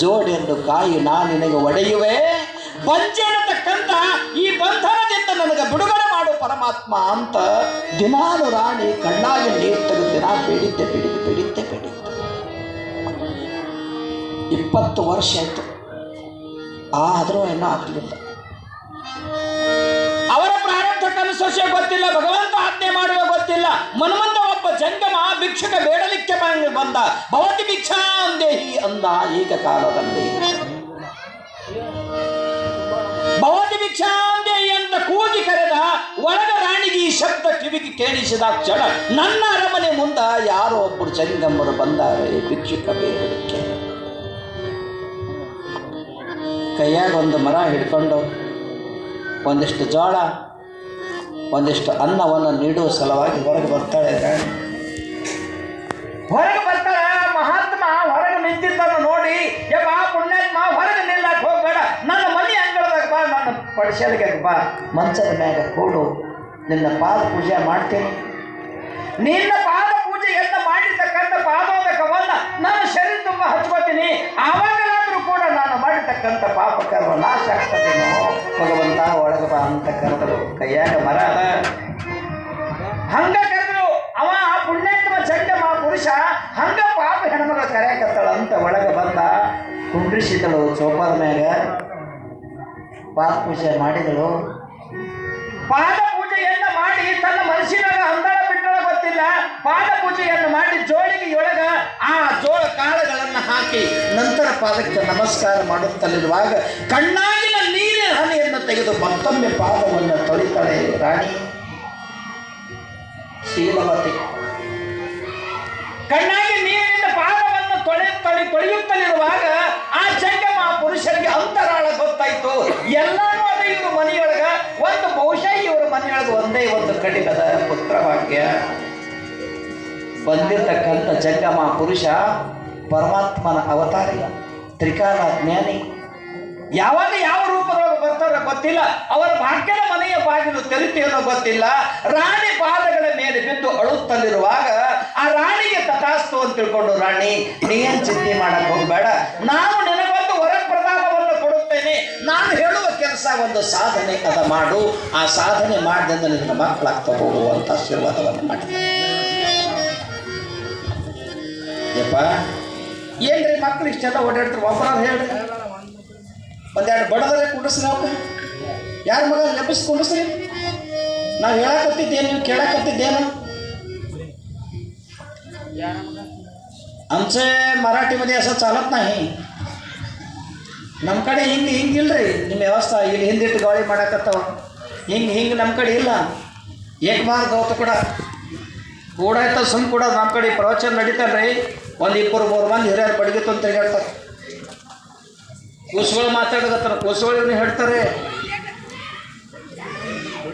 ಜೋಡೆಂದು ಕಾಯಿ ನಾ ನಿನಗೆ ಒಡೆಯುವೆ, ಬಂಜೆನ್ನತಕ್ಕಂಥ ಈ ಬಂಧನದಿಂದ ನನಗೆ ಬಿಡುಗಡೆ ಮಾಡು ಪರಮಾತ್ಮ ಅಂತ ದಿನಾಲು ರಾಣಿ ಕಣ್ಣಾಗಿ ನೀರು ತೆಗೆದು ದಿನ ಬೇಡಿದ್ದೆ. 20 ವರ್ಷ ಆಯಿತು, ಆದರೂ ಏನೂ ಆಗಲಿಲ್ಲ. ಅವರ ಪ್ರಾರಬ್ಧಕ್ಕನುಸರಿಸಿ ಗೊತ್ತಿಲ್ಲ, ಭಗವಂತ ಆಜ್ಞೆ ಮಾಡುವ ಗೊತ್ತಿಲ್ಲ. ಮನ್ಮಂತ ಒಬ್ಬ ಜಂಗಮ ಭಿಕ್ಷುಕ ಬೇಡಲಿಕ್ಕೆ ಬಂದ. ಭವತಿ ಭಿಕ್ಷಾಂದೇಹಿ ಅಂದ. ಈಗ ಕಾಲದಲ್ಲಿ ಭವತಿ ಭಿಕ್ಷಾಂದೇಹಿ ಅಂತ ಕೂಗಿ ಕರೆದ. ಒಳಗ ರಾಣಿಗೆ ಈ ಶಬ್ದ ಕಿವಿಗೆ ಕೇಳಿಸಿದ ಕ್ಷಣ ನನ್ನ ಅರಮನೆ ಮುಂದ ಯಾರೋ ಒಬ್ಬರು ಜಂಗಮರು ಬಂದಾರೆ ಭಿಕ್ಷುಕ ಬೇಡಲಿಕ್ಕೆ. ಕೈಯಾಗ ಒಂದು ಮರ ಹಿಡ್ಕೊಂಡು ಒಂದಿಷ್ಟು ಜೋಳ, ಒಂದಿಷ್ಟು ಅನ್ನವನ್ನು ನೀಡುವ ಸಲುವಾಗಿ ಹೊರಗೆ ಬರ್ತಾಳೆ ರಾಣಿ. ಹೊರಗೆ ಬರ್ತಾಳೆ. ಮಹಾತ್ಮ ಹೊರಗೆ ನಿಂತಿದ್ದನ್ನು ನೋಡಿ, ಯಪ್ಪ ಪುಣ್ಯಾತ್ಮ ಹೊರಗೆ ನಿಲ್ಲಕ್ಕೆ ಹೋಗಬೇಡ, ನನ್ನ ಮನೆ ಅಂಗಳದಾಗ ಬಾ, ನನ್ನ ಪಡಿಸಲಿಗೆ ಬಾ, ಮಂಚದ ಮ್ಯಾಗ ಕೂಡು, ನಿನ್ನ ಪಾದ ಪೂಜೆ ಮಾಡ್ತೇನೆ. ನಿನ್ನ ಪಾದ ಪೂಜೆಯನ್ನ ಮಾಡಿರ್ತಕ್ಕಂಥ ಪಾದೋದಕವನ್ನ ನಾನು ಶರೀರ ತುಂಬ ಹಚ್ಕೋತೀನಿ. ಆವಾಗಲಾದರೂ ಕೂಡ ನಾನು ಮಾಡಿರ್ತಕ್ಕಂಥ ಪಾಪ ಕರ್ಮ ನಾಶ ಆಗ್ತದೇನೋ ಭಗವಂತ ಒಳಗೆ ಬಾ ಅಂತ ಕರೆದರು. ಕೈಯಾಗ ಮರ ಅದ. ಹಂಗ ಕರೆದ್ರು ಅವ ಪುಣ್ಯಾತ್ಮ ಜಂಗಮ ಪುರುಷ ಹಂಗ ಪಾಪ ಹೆಣ್ಮಗಳ ಕರೆಯಕತ್ತಳ ಅಂತ ಒಳಗೆ ಬಂದ. ಕುಂಡ್ರಿಸಿದಳು ಚೋಪಾದ ಮ್ಯಾಗ. ಪಾದ ಪೂಜೆ ಮಾಡಿದಳು. ಪಾದ ಪೂಜೆಯನ್ನ ಮಾಡಿ ತನ್ನ ಮನಸ್ಸಿನಾಗ ಅಂದಾಳ ಬಿಟ್ಟಳ ಗೊತ್ತಿಲ್ಲ. ಪಾದ ಪೂಜೆಯನ್ನು ಮಾಡಿ ಜೋಳಿಗೆ ಒಳಗ ಆ ಜೋಳ ಕಾಳುಗಳನ್ನು ಹಾಕಿ ನಂತರ ಪಾದಕ್ಕೆ ನಮಸ್ಕಾರ ಮಾಡುತ್ತಲಿರುವಾಗ ಕಣ್ಣಾಗಿನ ನೀರಿನ ಹನಿಯನ್ನು ತೆಗೆದು ಮತ್ತೊಮ್ಮೆ ಪಾದವನ್ನು ತೊಳಿತಾಳೆ ರಾಣಿ ಶೀಲವತಿ. ಕಣ್ಣಾಗಿ ನೀರಿನಿಂದ ಪಾದವನ್ನು ತೊಳೆಯುತ್ತಲಿರುವಾಗ ಆ ಜಂಗಮ ಪುರುಷರಿಗೆ ಅಂತರಾಳ ಗೊತ್ತಾಯ್ತು. ಎಲ್ಲರೂ ಅದ ಇವರು ಮನೆಯೊಳಗ ಒಂದು ಬಹುಶಃ ಇವರು ಮನೆಯೊಳಗೆ ಒಂದೇ ಒಂದು ಕಡಿಮದ ಪುತ್ರವಾಕ್ಯ. ಬಂದಿರತಕ್ಕಂಥ ಜಂಗಮ ಪುರುಷ ಪರಮಾತ್ಮನ ಅವತಾರಿ, ತ್ರಿಕಾಲ ಜ್ಞಾನಿ. ಯಾವಾಗ ಯಾವ ರೂಪದೊಳಗೆ ಬರ್ತಾರ ಗೊತ್ತಿಲ್ಲ. ಅವರ ಭಾಗ್ಯದ ಮನೆಯ ಬಾಗಿಲು ತೆರಿತೆಯೋ ಗೊತ್ತಿಲ್ಲ. ರಾಣಿ ಪಾದಗಳ ಮೇಲೆ ಬಿದ್ದು ಅಳುತ್ತಲಿರುವಾಗ ಆ ರಾಣಿಗೆ ತಥಾಸ್ತು ಅಂತ ತಿಳ್ಕೊಂಡು, ರಾಣಿ ನೀನ್ ಚಿಂತೆ ಮಾಡಕ್ ಹೋಗ್ಬೇಡ, ನಾನು ನಿನಗೊಂದು ವರಪ್ರದಾನವನ್ನು ಕೊಡುತ್ತೇನೆ. ನಾನು ಹೇಳುವ ಕೆಲಸ ಒಂದು ಸಾಧನೆ ಅದ ಮಾಡು. ಆ ಸಾಧನೆ ಮಾಡಿದಿಂದ ನಿನ್ನ ಮಕ್ಕಳಾಗ್ತಾ ಹೋಗುವಂತ ಆಶೀರ್ವಾದವನ್ನು ಮಾಡ್ತಾರೆ. ಯಪ್ಪ ಏನ್ರಿ ಮಕ್ಕಳು ಇಷ್ಟೆಲ್ಲ ಓಡಾಡ್ತಾರೆ? ಒಬ್ಬರ ಹೇಳ್ರಿ, ಒಂದೆರಡು ಬಡದರೆ ಕುಂಡಿಸ್ರಿ. ಅವ್ಕ ಯಾರ ಮಗ ನೆಪಿಸ್ ಕುಂಡಿಸ್ರಿ. ನಾವು ಹೇಳಕತ್ತಿದ್ದೇನು, ನೀವು ಕೇಳಕತ್ತಿದ್ದೇನು? आमचे मराठीमध्ये असं चालत नाही. ನಮ್ಮ ಕಡೆ ಹಿಂಗಿಲ್ರಿ ನಿಮ್ಮ ವ್ಯವಸ್ಥೆ. ಇಲ್ಲಿ ಹಿಂದಿಟ್ಟು ಗಾಳಿ ಮಾಡಕತ್ತವ ಹಿಂಗೆ ನಮ್ಮ ಕಡೆ ಇಲ್ಲ. ಏಕ್ ಬಾರ್ ಗೌತ ಕೂಡ ಆಯ್ತು ಸುಮ್ ಕೂಡ ನಮ್ಮ ಕಡೆ ಪ್ರವಚನ ನಡೀತಾರ್ರಿ. ಒಂದು 2-3 ಮಂದಿ ಹಿರಿಯರು ಬಡಿಗೆ ತಂದು ತಿರುಗಾಡ್ತಾರೆ. ಕೂಸುಗಳು ಮಾತಾಡಕತ್ತಾರ, ಕೂಸುಗಳು ಹೇಳ್ತಾರೆ.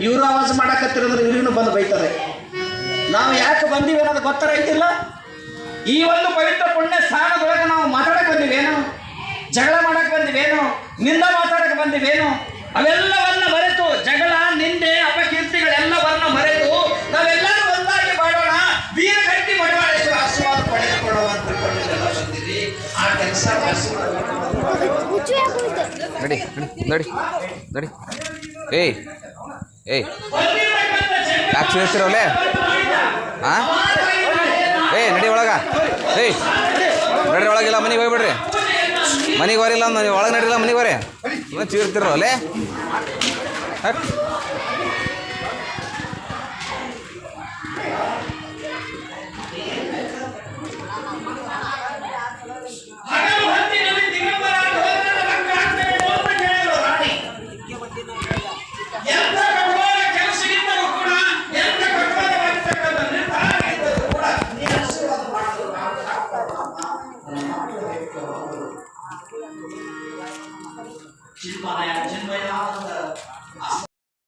ಇವರು ಆವಾಜ್ ಮಾಡಕತ್ತಿರೋದ್ರೆ ಇವ್ರಿಗೂ ಬಂದು ಬೈತಾರೆ. ನಾವು ಯಾಕೆ ಬಂದೀವಿ ಅನ್ನೋದು ಗೊತ್ತಾರೈತಿಲ್ಲ. ಈ ಒಂದು ಪವಿತ್ರ ಪುಣ್ಯ ಸ್ಥಾನದೊಳಗೆ ನಾವು ಮಾತಾಡಕ್ಕೆ ಬಂದಿವೇನು, ಜಗಳ ಮಾಡಕ್ಕೆ ಬಂದಿವೇನು, ನಿಂದ ಮಾತಾಡಕ್ಕೆ ಬಂದಿವೇನು? ಅವೆಲ್ಲವನ್ನ ಮರೆತು, ಜಗಳ ನಿಂದೆ ಅಪಕೀರ್ತಿಗಳೆಲ್ಲವನ್ನ ಮರೆತು ನಾವೆಲ್ಲರೂ ಒಂದಾಗಿ ಮಾಡೋಣ. ವೀರಗಟ್ಟಿ ಮಡವಾಳೇಶ್ವರ ಆಶೀರ್ವಾದ ಪಡೆದುಕೊಳ್ಳೋಣ ಅಂತ ಬಂದಿರಿ. ಆ ಕೆಲಸ ನಡಿ ನಡಿ ನಡಿ. ಏಯ್ ಏಯ್ ಯಾಕೆ ಸೇರಿಸ್ತಿರವಲ್ಲೇ? ಹಾಂ ಏಯ್ ನಡಿ ಒಳಗ. ಏಯ್ ನಡ್ರಿ ಒಳಗಿಲ್ಲ, ಮನೆಗೆ ಹೋಗ್ಬಿಡ್ರಿ. ಮನೆಗೆ ಬರಿಲ್ಲ, ಒಳಗೆ ನಡಿಲ್ಲ, ಮನೆಗೆ ಬರ್ರಿ. ಚೀರ್ತಿರವಲ್ಲೇ? ಚಿನ್ಮಯ